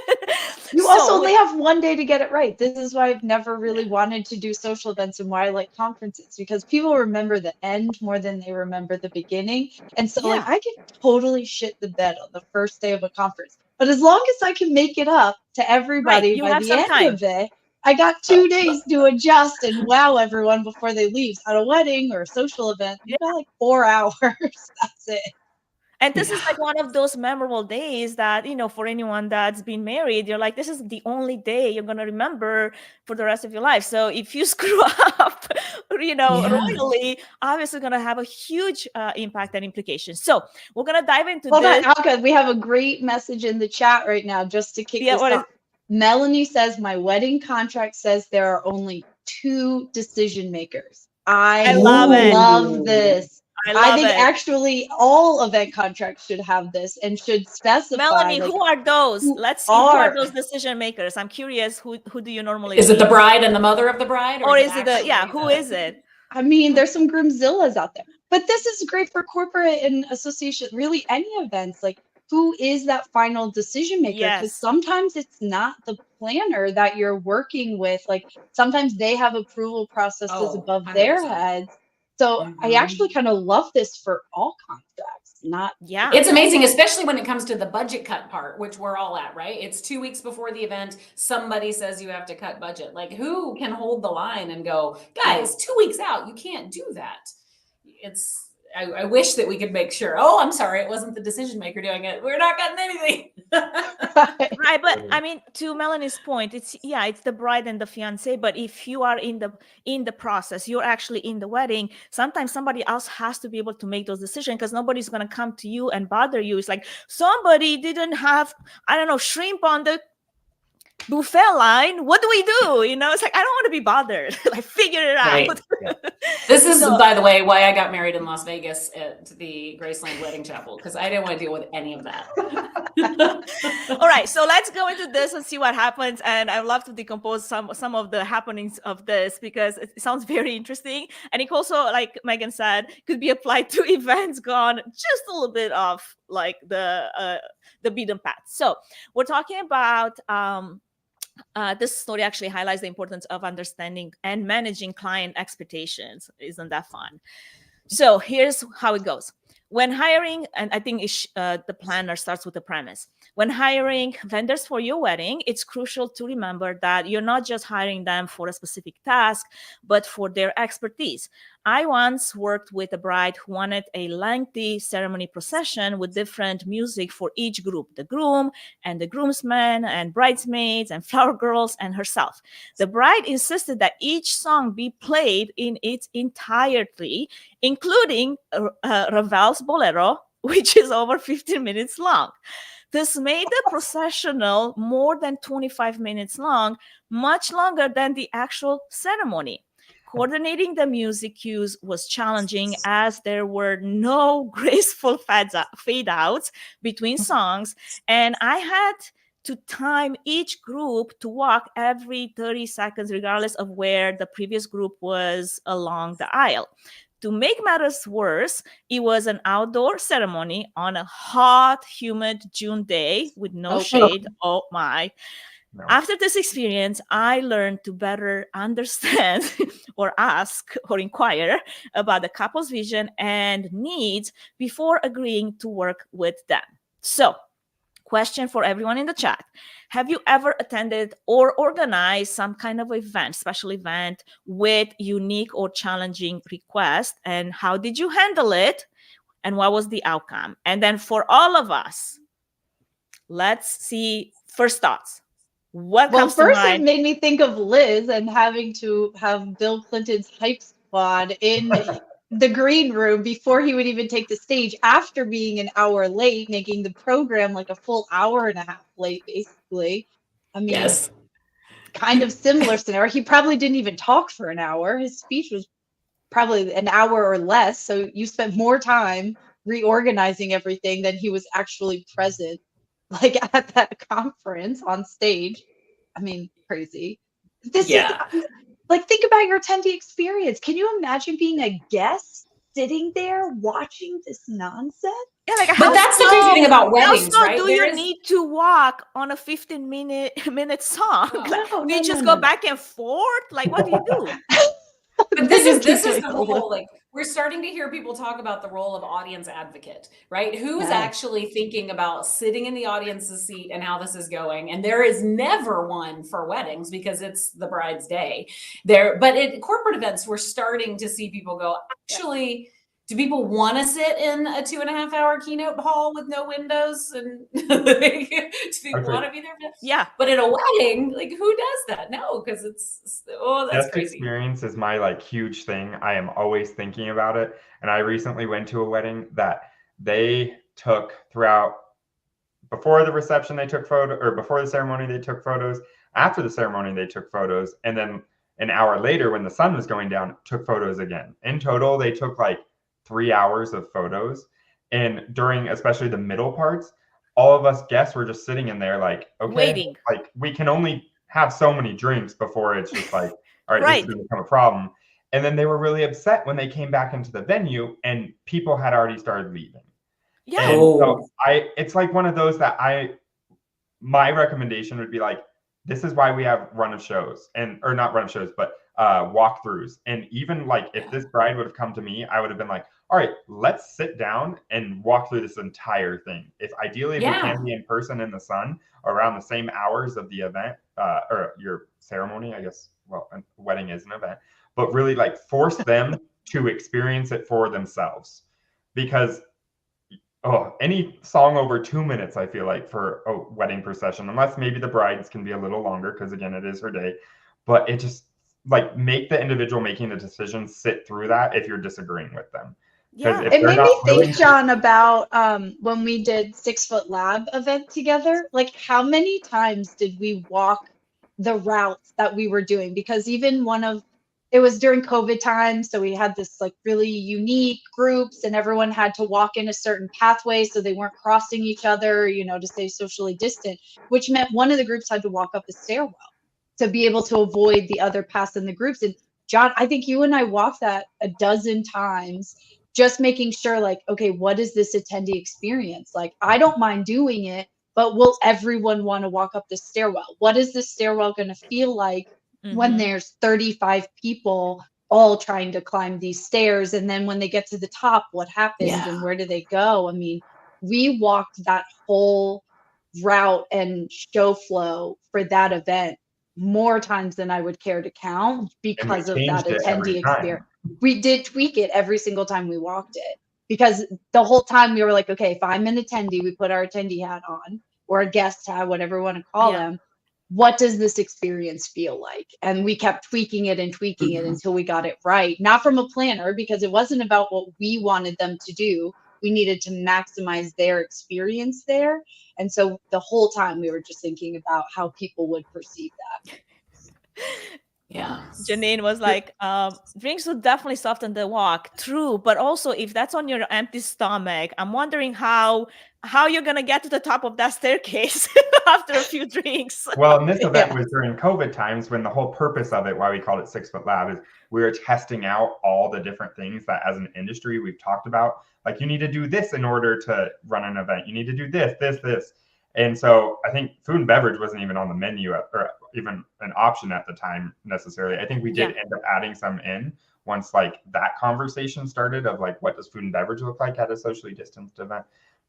You also only have one day to get it right. This is why I've never really wanted to do social events and why I like conferences, because people remember the end more than they remember the beginning. And so like I can totally shit the bed on the first day of a conference. But as long as I can make it up to everybody by the end of it, I got 2 days to adjust and wow everyone before they leave. At a wedding or a social event, you got like 4 hours. That's it. And this is like one of those memorable days that, for anyone that's been married, you're like, this is the only day you're going to remember for the rest of your life. So if you screw up, royally, obviously going to have a huge impact and implications. So we're going to dive into this. Alka, we have a great message in the chat right now just to kick this off. Melanie says, my wedding contract says there are only 2 decision makers. I love this. I think actually all event contracts should have this and should specify. Melanie, who are those? Let's see who are those decision makers. I'm curious. Who do you normally? Is it the bride and the mother of the bride, or is it who is it? I mean, there's some groomzillas out there, but this is great for corporate and association. Really, any events like. Who is that final decision maker? Because sometimes it's not the planner that you're working with. Like sometimes they have approval processes above 100%. Their heads. So I actually kind of love this for all contracts. It's amazing, especially when it comes to the budget cut part, which we're all at, right? It's 2 weeks before the event. Somebody says you have to cut budget. Like who can hold the line and go, guys, 2 weeks out, you can't do that. I wish that we could make sure. Oh, I'm sorry, it wasn't the decision maker doing it. We're not cutting anything. Right, but I mean, to Melanie's point, it's the bride and the fiance. But if you are in the process, you're actually in the wedding. Sometimes somebody else has to be able to make those decisions because nobody's gonna come to you and bother you. It's like somebody didn't have, I don't know, shrimp on the buffet line. What do we do? It's like I don't want to be bothered. Like figure it out. Right. This is, by the way, why I got married in Las Vegas at the Graceland Wedding Chapel, because I didn't want to deal with any of that. All right, so let's go into this and see what happens. And I'd love to decompose some of the happenings of this because it sounds very interesting. And it also, like Megan said, could be applied to events gone just a little bit off like the beaten path. So we're talking about this story actually highlights the importance of understanding and managing client expectations. Isn't that fun? So here's how it goes. When hiring, and I think the planner starts with the premise. When hiring vendors for your wedding, it's crucial to remember that you're not just hiring them for a specific task, but for their expertise. I once worked with a bride who wanted a lengthy ceremony procession with different music for each group, the groom and the groomsmen and bridesmaids and flower girls and herself. The bride insisted that each song be played in its entirety, including Ravel's Bolero, which is over 15 minutes long. This made the processional more than 25 minutes long, much longer than the actual ceremony. Coordinating the music cues was challenging as there were no graceful fade outs between songs, and I had to time each group to walk every 30 seconds, regardless of where the previous group was along the aisle. To make matters worse, it was an outdoor ceremony on a hot, humid June day with no shade. Oh my. No. After this experience, I learned to better understand or ask or inquire about the couple's vision and needs before agreeing to work with them. So, question for everyone in the chat. Have you ever attended or organized some kind of event, special event with unique or challenging requests? And how did you handle it? And what was the outcome? And then for all of us, let's see first thoughts. What comes to mind? First, it made me think of Liz and having to have Bill Clinton's hype squad in the green room before he would even take the stage, after being an hour late, making the program like a full hour and a half late, basically. I mean, Yes. kind of similar scenario. He probably didn't even talk for an hour. His speech was probably an hour or less. So you spent more time reorganizing everything than he was actually present, like at that conference on stage. I mean, crazy. This is Yeah. like, think about your attendee experience. Can you imagine being a guest sitting there watching this nonsense? Yeah, like But that's the crazy thing about how weddings, so right? do There you is need to walk on a 15-minute song? Oh. Like, No, do you no, just no, go no. back and forth? Like, what do you do? But They just this keep is doing the a loop. whole, like, we're starting to hear people talk about the role of audience advocate, right? Who's Yes. actually thinking about sitting in the audience's seat and how this is going? And there is never one for weddings because it's the bride's day. But at corporate events, we're starting to see people go, actually, do people want to sit in a 2.5 hour keynote hall with no windows? And do they want to be there? Yeah. But at a wedding, like, who does that? No, because that's Guest crazy. experience is my like huge thing. I am always thinking about it. And I recently went to a wedding that they took throughout, before the reception they took or before the ceremony they took photos, after the ceremony they took photos, and then an hour later when the sun was going down, took photos again. In total, they took like 3 hours of photos. And during especially the middle parts, all of us guests were just sitting in there like, okay, Waiting. like we can only have so many drinks before it's just like, all right, Right. this is going to become a problem. And then they were really upset when they came back into the venue and people had already started leaving. Yeah. And so it's like one of those that my recommendation would be like, this is why we have run of shows or not run of shows, but walkthroughs. And even like if this bride would have come to me, I would have been like, all right, let's sit down and walk through this entire thing. If we can be in person in the sun around the same hours of the event or your ceremony, I guess, well, a wedding is an event, but really like force them to experience it for themselves. Because any song over 2 minutes, I feel like, for a wedding procession, unless maybe the brides can be a little longer because again, it is her day, but it just like make the individual making the decision sit through that if you're disagreeing with them. Yeah. It made me think, John, about when we did 6 Foot Lab event together. Like, how many times did we walk the routes that we were doing? Because even it was during COVID time, so we had this like really unique groups, and everyone had to walk in a certain pathway so they weren't crossing each other, to stay socially distant, which meant one of the groups had to walk up the stairwell to be able to avoid the other paths in the groups. And John, I think you and I walked that a dozen times, just making sure, like, okay, what is this attendee experience? Like, I don't mind doing it, but will everyone want to walk up the stairwell? What is the stairwell going to feel like when there's 35 people all trying to climb these stairs? And then when they get to the top, what happens and where do they go? I mean, we walked that whole route and show flow for that event more times than I would care to count because of that attendee experience. We did tweak it every single time we walked it, because the whole time we were like, okay, if I'm an attendee, we put our attendee hat on, or a guest hat, whatever we want to call them. What does this experience feel like? And we kept tweaking it and tweaking it until we got it right. Not from a planner, because it wasn't about what we wanted them to do. We needed to maximize their experience there. And so the whole time we were just thinking about how people would perceive that. Yeah. Janine was like, drinks would definitely soften the walk. True. But also, if that's on your empty stomach, I'm wondering how you're going to get to the top of that staircase after a few drinks. Well, and this event was during COVID times, when the whole purpose of it, why we called it 6 Foot Lab, is we were testing out all the different things that as an industry we've talked about. Like, you need to do this in order to run an event. You need to do this, this, this. And so I think food and beverage wasn't even on the menu or even an option at the time necessarily. I think we did end up adding some in once like that conversation started of like, what does food and beverage look like at a socially distanced event?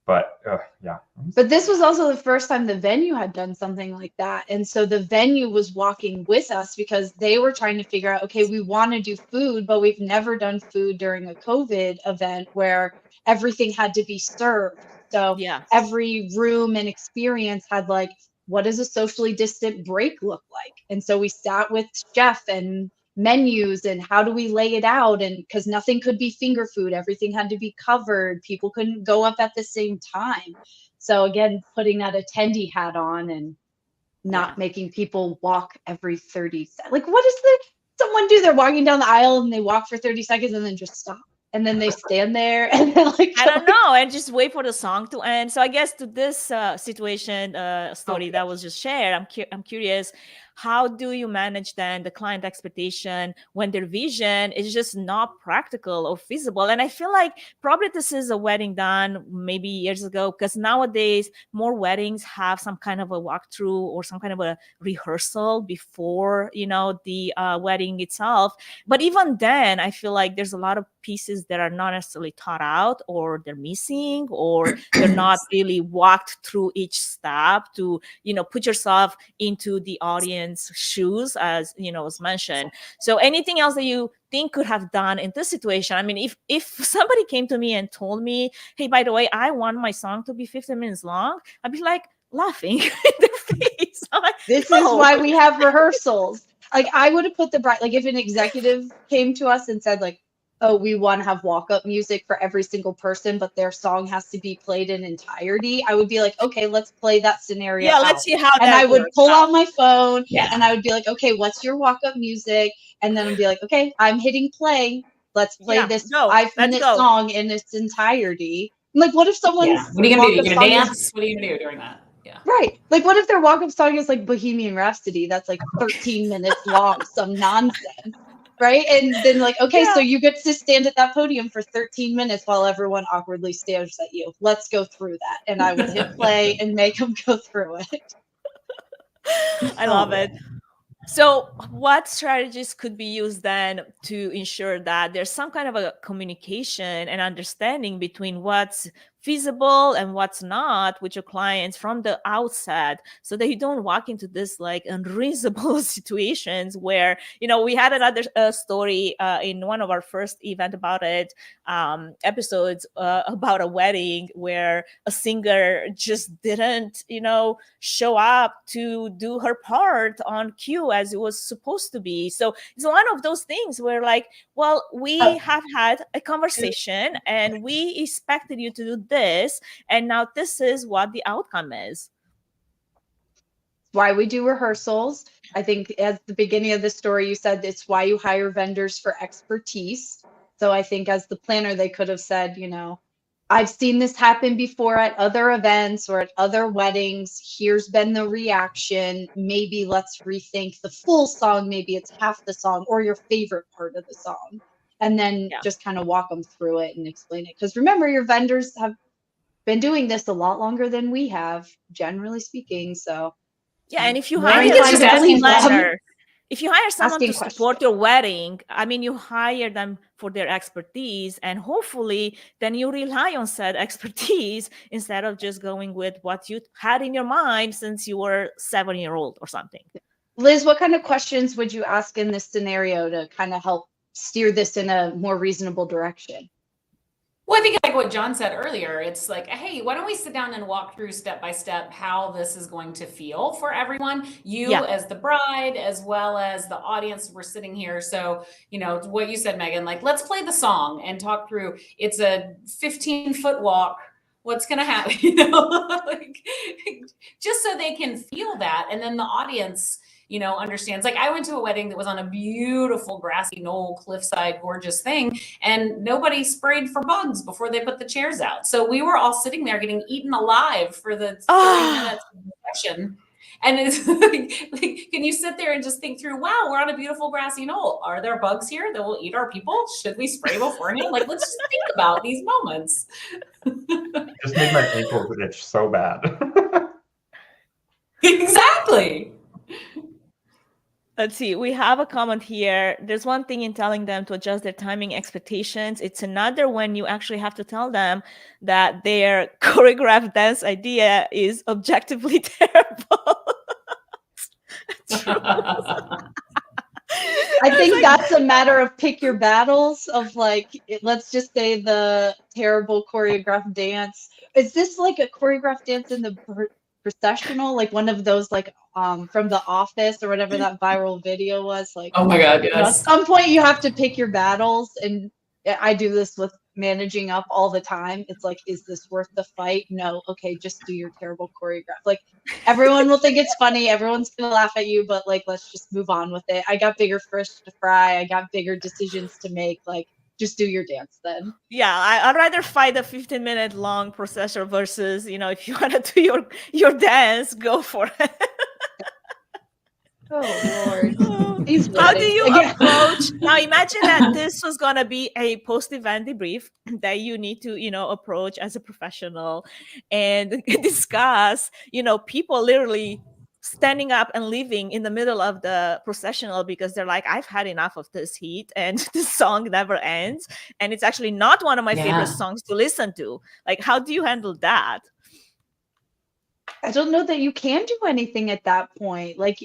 But But this was also the first time the venue had done something like that. And so the venue was walking with us because they were trying to figure out, okay, we want to do food, but we've never done food during a COVID event where everything had to be served. So every room and experience had like, what does a socially distant break look like? And so we sat with chef and menus and how do we lay it out, and because nothing could be finger food, everything had to be covered, people couldn't go up at the same time. So again, putting that attendee hat on and not making people walk every 30 seconds. Like, what does someone do? They're walking down the aisle and they walk for 30 seconds and then just stop. And then they stand there and then like, I don't know, and just wait for the song to end. So I guess to this situation story that was just shared, I'm curious, how do you manage then the client expectation when their vision is just not practical or feasible? And I feel like probably this is a wedding done maybe years ago, because nowadays more weddings have some kind of a walkthrough or some kind of a rehearsal before, you know, the wedding itself. But even then, I feel like there's a lot of pieces that are not necessarily thought out, or they're missing, or they're not really walked through each step to, you know, put yourself into the audience shoes, as you know, was mentioned. So anything else that you think could have done in this situation? I mean, if somebody came to me and told me, hey, by the way, I want my song to be 15 minutes long, I'd be like laughing in their face. I'm like, this no. is why we have rehearsals. Like, I would have put the bride, like if an executive came to us and said like, oh, we want to have walk-up music for every single person, but their song has to be played in entirety, I would be like, okay, let's play that scenario Yeah, out. let's see how and that I would works pull out. out my phone Yeah. and I would be like, okay, what's your walk-up music? And then I'd be like, okay, I'm hitting play. Let's play Yeah, this go. 5-minute Let's go. song in its entirety. I'm like, what if someone's Yeah. What are you gonna do? You walk-up gonna song is dance? What are you gonna do during that? Yeah. right? Like, what if their walk-up song is like Bohemian Rhapsody? That's like 13 minutes long, some nonsense, right? And then like, okay, so you get to stand at that podium for 13 minutes while everyone awkwardly stares at you. Let's go through that. And I would hit play and make them go through it. I love it. So what strategies could be used then to ensure that there's some kind of a communication and understanding between what's feasible and what's not with your clients from the outset, so that you don't walk into this like unreasonable situations where, you know, we had another story in one of our first event about it episodes about a wedding where a singer just didn't, you know, show up to do her part on cue as it was supposed to be. So it's one of those things where like, well, we have had a conversation and we expected you to do this, and now this is what the outcome is. Why we do rehearsals. I think at the beginning of the story, you said it's why you hire vendors for expertise. So I think as the planner, they could have said, you know, I've seen this happen before at other events or at other weddings. Here's been the reaction. Maybe let's rethink the full song. Maybe it's half the song or your favorite part of the song. And then just kind of walk them through it and explain it. Because remember, your vendors have been doing this a lot longer than we have, generally speaking. So yeah, and if you more hire inclined to believe them. if you hire someone Asking to support your wedding, I mean, you hire them for their expertise, and hopefully then you rely on said expertise instead of just going with what you had in your mind since you were 7-year-old or something. Liz, what kind of questions would you ask in this scenario to kind of help steer this in a more reasonable direction? Well, I think like what John said earlier, it's like, hey, why don't we sit down and walk through step by step how this is going to feel for everyone, you as the bride, as well as the audience. We're sitting here. So, you know, what you said, Megan, like, let's play the song and talk through. It's a 15-foot walk. What's going to happen? You know, like, just so they can feel that. And then the audience, you know, understands. Like, I went to a wedding that was on a beautiful grassy knoll, cliffside, gorgeous thing, and nobody sprayed for bugs before they put the chairs out. So we were all sitting there getting eaten alive for the 30 minutes of the session. And it's like, can you sit there and just think through, wow, we're on a beautiful grassy knoll. Are there bugs here that will eat our people? Should we spray beforehand? Like, let's just think about these moments. Just made my ankles itch so bad. Exactly. Let's see, we have a comment here. There's one thing in telling them to adjust their timing expectations. It's another when you actually have to tell them that their choreographed dance idea is objectively terrible. I think that's a matter of pick your battles of like, let's just say the terrible choreographed dance. Is this like a choreographed dance in the processional, like one of those like from The Office or whatever that viral video was. Like, Oh my God, you know, at yes. some point you have to pick your battles, and I do this with managing up all the time. It's like, is this worth the fight? No. Okay, just do your terrible choreograph. Like, everyone will think it's funny, everyone's gonna laugh at you, but like, let's just move on with it. I got bigger fish to fry, I got bigger decisions to make. Like, just do your dance then. Yeah, I'd rather fight a 15-minute long procession versus, you know, if you want to do your dance, go for it. Oh Lord. Oh, These how do weddings you again. approach now? Imagine that this was going to be a post-event debrief that you need to, you know, approach as a professional and discuss, you know, people literally standing up and leaving in the middle of the processional because they're like, I've had enough of this heat and this song never ends, and it's actually not one of my favorite songs to listen to. Like, how do you handle that? I don't know that you can do anything at that point. Like,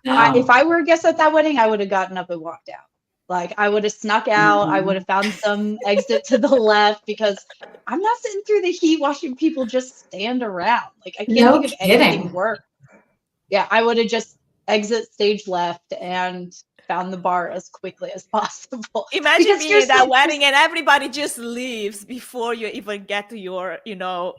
No. if I were a guest at that wedding, I would have gotten up and walked out. Like, I would have snuck out. I would have found some exit to the left, because I'm not sitting through the heat watching people just stand around. Like, I can't No think of anything kidding. worse. Yeah, I would have just exit stage left and found the bar as quickly as possible. Imagine Because being here's at that the- wedding and everybody just leaves before you even get to your, you know,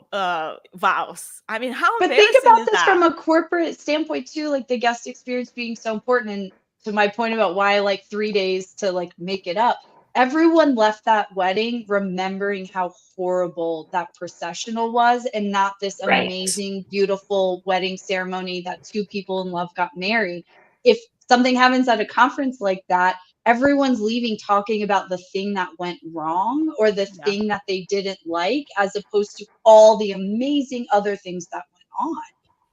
vows. I mean, how But embarrassing think about is this that? from a corporate standpoint too, like the guest experience being so important. And to my point about why I like 3 days to like make it up, everyone left that wedding remembering how horrible that processional was, and not this Right. amazing, beautiful wedding ceremony that two people in love got married. If something happens at a conference like that, everyone's leaving talking about the thing that went wrong or the Yeah. thing that they didn't like, as opposed to all the amazing other things that went on.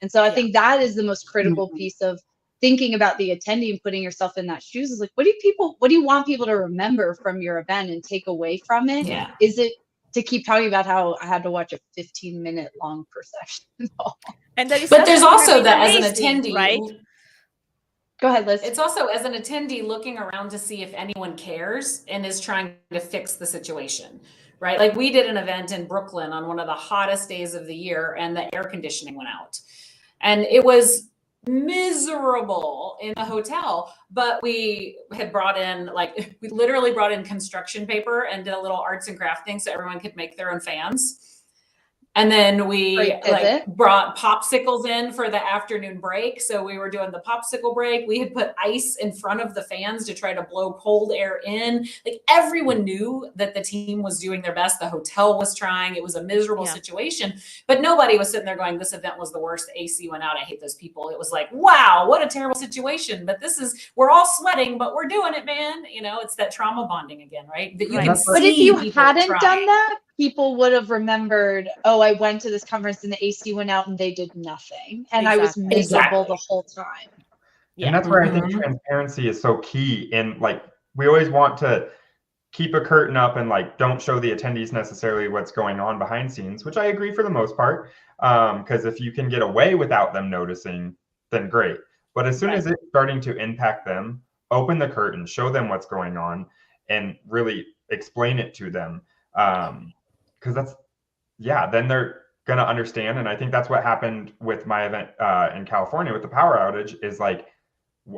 And so I think that is the most critical piece of thinking about the attendee and putting yourself in that shoes, is like, what do you want people to remember from your event and take away from it? Yeah. Is it to keep talking about how I had to watch a 15-minute long procession? And the But there's reception would have also been that as an amazing, attendee, right? Go ahead, Liz. it's also as an attendee looking around to see if anyone cares and is trying to fix the situation, right? Like, we did an event in Brooklyn on one of the hottest days of the year, and the air conditioning went out. And it was miserable in the hotel, but we had brought in, like, we literally brought in construction paper and did a little arts and craft thing so everyone could make their own fans. And then we Great like pivot. brought popsicles in for the afternoon break. So we were doing the popsicle break. We had put ice in front of the fans to try to blow cold air in. Like, everyone knew that the team was doing their best. The hotel was trying. It was a miserable situation, but nobody was sitting there going, this event was the worst. The AC went out. I hate those people. It was like, wow, what a terrible situation. But we're all sweating, but we're doing it, man. You know, it's that trauma bonding again, right? That you can see. But if you people hadn't trying. done that, people would have remembered, oh, I went to this conference and the AC went out and they did nothing. And I was Exactly. miserable the whole time. Yeah. And that's where I think transparency is so key. And like, we always want to keep a curtain up and like, don't show the attendees necessarily what's going on behind scenes, which I agree for the most part. Because if you can get away without them noticing, then great. But as soon as it's starting to impact them, open the curtain, show them what's going on, and really explain it to them. Because then they're going to understand. And I think that's what happened with my event in California with the power outage, is like,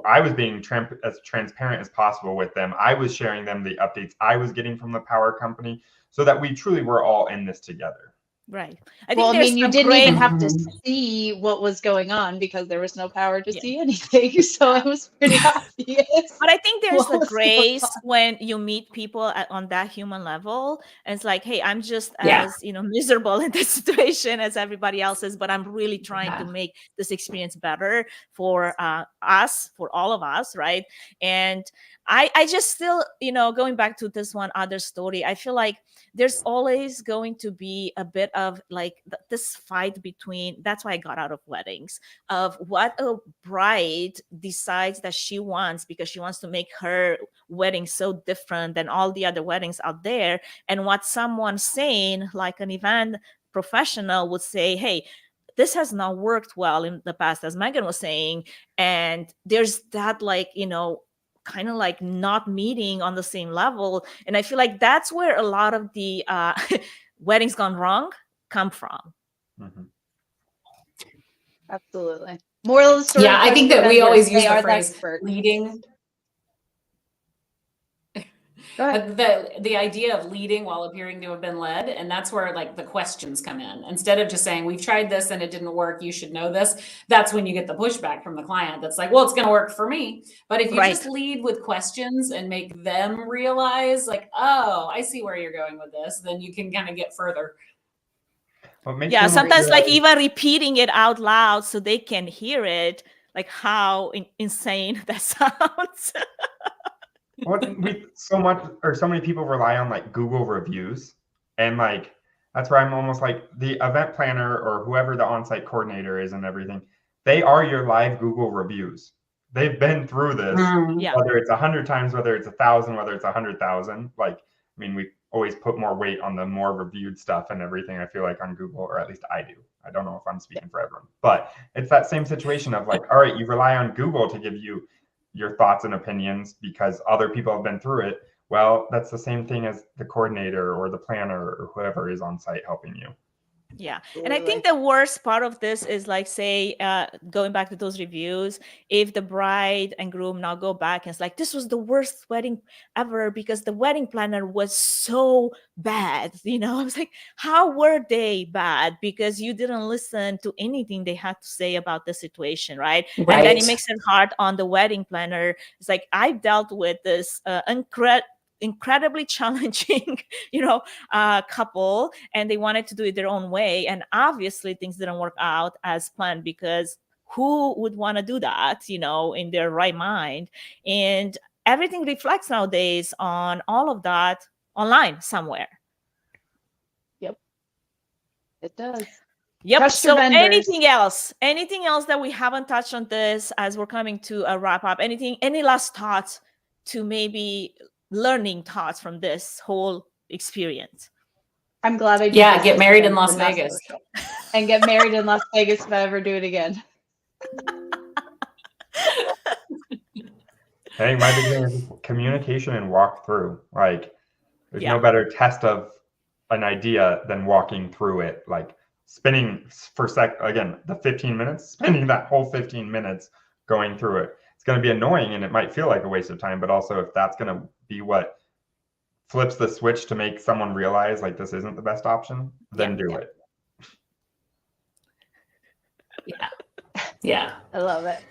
I was being as transparent as possible with them. I was sharing them the updates I was getting from the power company, so that we truly were all in this together. Right. Well, I mean, you didn't even have to see what was going on because there was no power to see anything. So it was pretty obvious. But I think there's what a was going grace on. when you meet people on that human level. And it's like, hey, I'm just as, you know, miserable in this situation as everybody else is, but I'm really trying to make this experience better for us, for all of us, right? And I just still, you know, going back to this one other story, I feel like there's always going to be a bit of like this fight between, that's why I got out of weddings, of what a bride decides that she wants, because she wants to make her wedding so different than all the other weddings out there, and what someone saying, like an event professional, would say, hey, this has not worked well in the past, as Megan was saying. And there's that, like, you know, kind of like not meeting on the same level. And I feel like that's where a lot of the weddings gone wrong come from. Absolutely. Moral of the story. Yeah, I think trust that we your always vendors. use They the are phrase expert. leading. Go ahead. The idea of leading while appearing to have been led, and that's where like the questions come in. Instead of just saying we've tried this and it didn't work, you should know this. That's when you get the pushback from the client. That's like, well, it's going to work for me. But if you Right. just lead with questions and make them realize, like, oh, I see where you're going with this, then you can kind of get further. Yeah, sometimes like even repeating it out loud so they can hear it, like how insane that sounds. So many people rely on like Google reviews, and like that's where I'm almost like the event planner or whoever the on-site coordinator is and everything. They are your live Google reviews. They've been through this, Yeah. whether it's 100 times, whether it's 1,000, whether it's 100,000. Like, I mean, we always put more weight on the more reviewed stuff and everything. I feel like on Google, or at least I do. I don't know if I'm speaking for everyone, but it's that same situation of like, all right, you rely on Google to give you your thoughts and opinions because other people have been through it. Well, that's the same thing as the coordinator or the planner or whoever is on site helping you. Yeah. And I think the worst part of this is like, say, going back to those reviews, if the bride and groom now go back and it's like, this was the worst wedding ever because the wedding planner was so bad. You know, I was like, how were they bad? Because you didn't listen to anything they had to say about the situation, right? And then it makes it hard on the wedding planner. It's like, I've dealt with this incredibly challenging, couple, and they wanted to do it their own way. And obviously things didn't work out as planned because who would want to do that, in their right mind? And everything reflects nowadays on all of that online somewhere. Yep. It does. Yep. Trust your So vendors. anything else that we haven't touched on this as we're coming to a wrap up? Any last thoughts to maybe learning thoughts from this whole experience? I'm glad I did. Yeah, get married in Las Vegas. And get married in Las Vegas if I ever do it again. I think my big thing is communication and walk through. Like, there's no better test of an idea than walking through it. Like spinning for the 15 minutes, spending that whole 15 minutes going through it. It's going to be annoying and it might feel like a waste of time, but also if that's going to be what flips the switch to make someone realize like this isn't the best option, then do it. Yeah. I love it.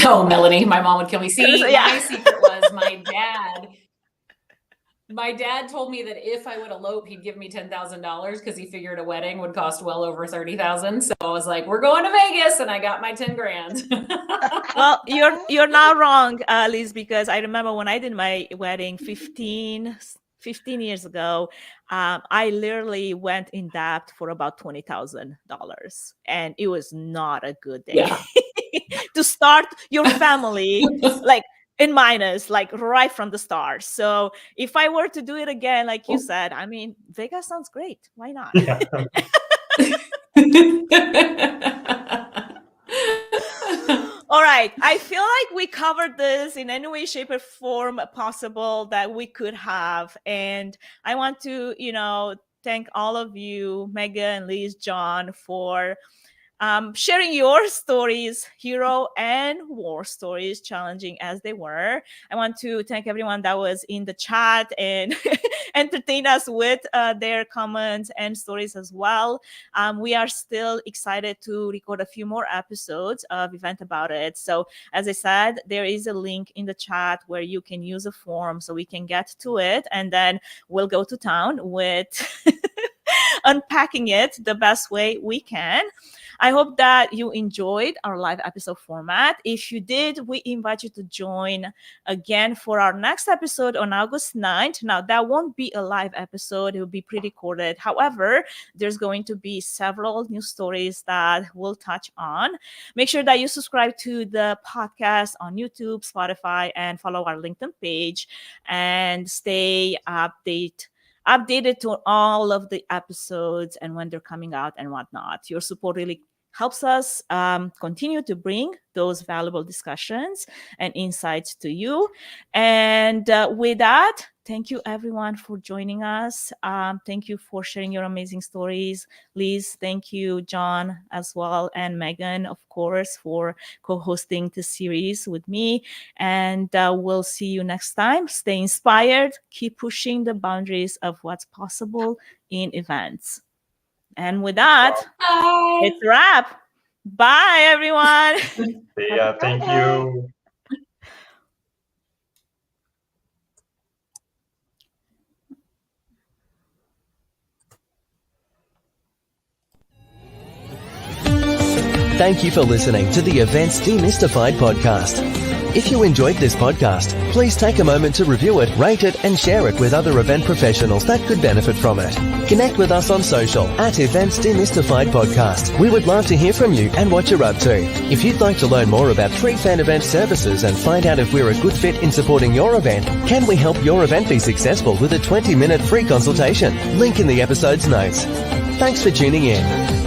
Oh, Melanie, my mom would kill me. See, my secret was my dad told me that if I would elope, he'd give me $10,000 because he figured a wedding would cost well over $30,000. So I was like, we're going to Vegas, and I got my 10 grand. Well, you're not wrong, Liz, because I remember when I did my wedding 15 years ago, I literally went in debt for about $20,000, and it was not a good day to start your family like in minus, like right from the start. So if I were to do it again, like you said, I mean, Vegas sounds great. Why not? Yeah. All right. I feel like we covered this in any way, shape, or form possible that we could have. And I want to, thank all of you, Megan, Liz, John, for sharing your stories, hero and war stories, challenging as they were. I want to thank everyone that was in the chat and entertain us with their comments and stories as well. We are still excited to record a few more episodes of Event About It. So as I said, there is a link in the chat where you can use a form so we can get to it. And then we'll go to town with unpacking it the best way we can. I hope that you enjoyed our live episode format. If you did, we invite you to join again for our next episode on August 9th. Now, that won't be a live episode. It will be pre-recorded. However, there's going to be several new stories that we'll touch on. Make sure that you subscribe to the podcast on YouTube, Spotify, and follow our LinkedIn page and stay updated to all of the episodes and when they're coming out and whatnot. Your support really helps us continue to bring those valuable discussions and insights to you. And with that, thank you everyone for joining us. Thank you for sharing your amazing stories. Liz, thank you. John as well. And Megan, of course, for co-hosting this series with me. And we'll see you next time. Stay inspired. Keep pushing the boundaries of what's possible in events. And with that, Bye. it's a wrap. Bye, everyone. Yeah, thank you. Thank you for listening to the Events Demystified podcast. If you enjoyed this podcast, please take a moment to review it, rate it, and share it with other event professionals that could benefit from it. Connect with us on social at Events Demystified Podcast. We would love to hear from you and what you're up to. If you'd like to learn more about Tree Fan Event services and find out if we're a good fit in supporting your event, can we help your event be successful with a 20-minute free consultation? Link in the episode's notes. Thanks for tuning in.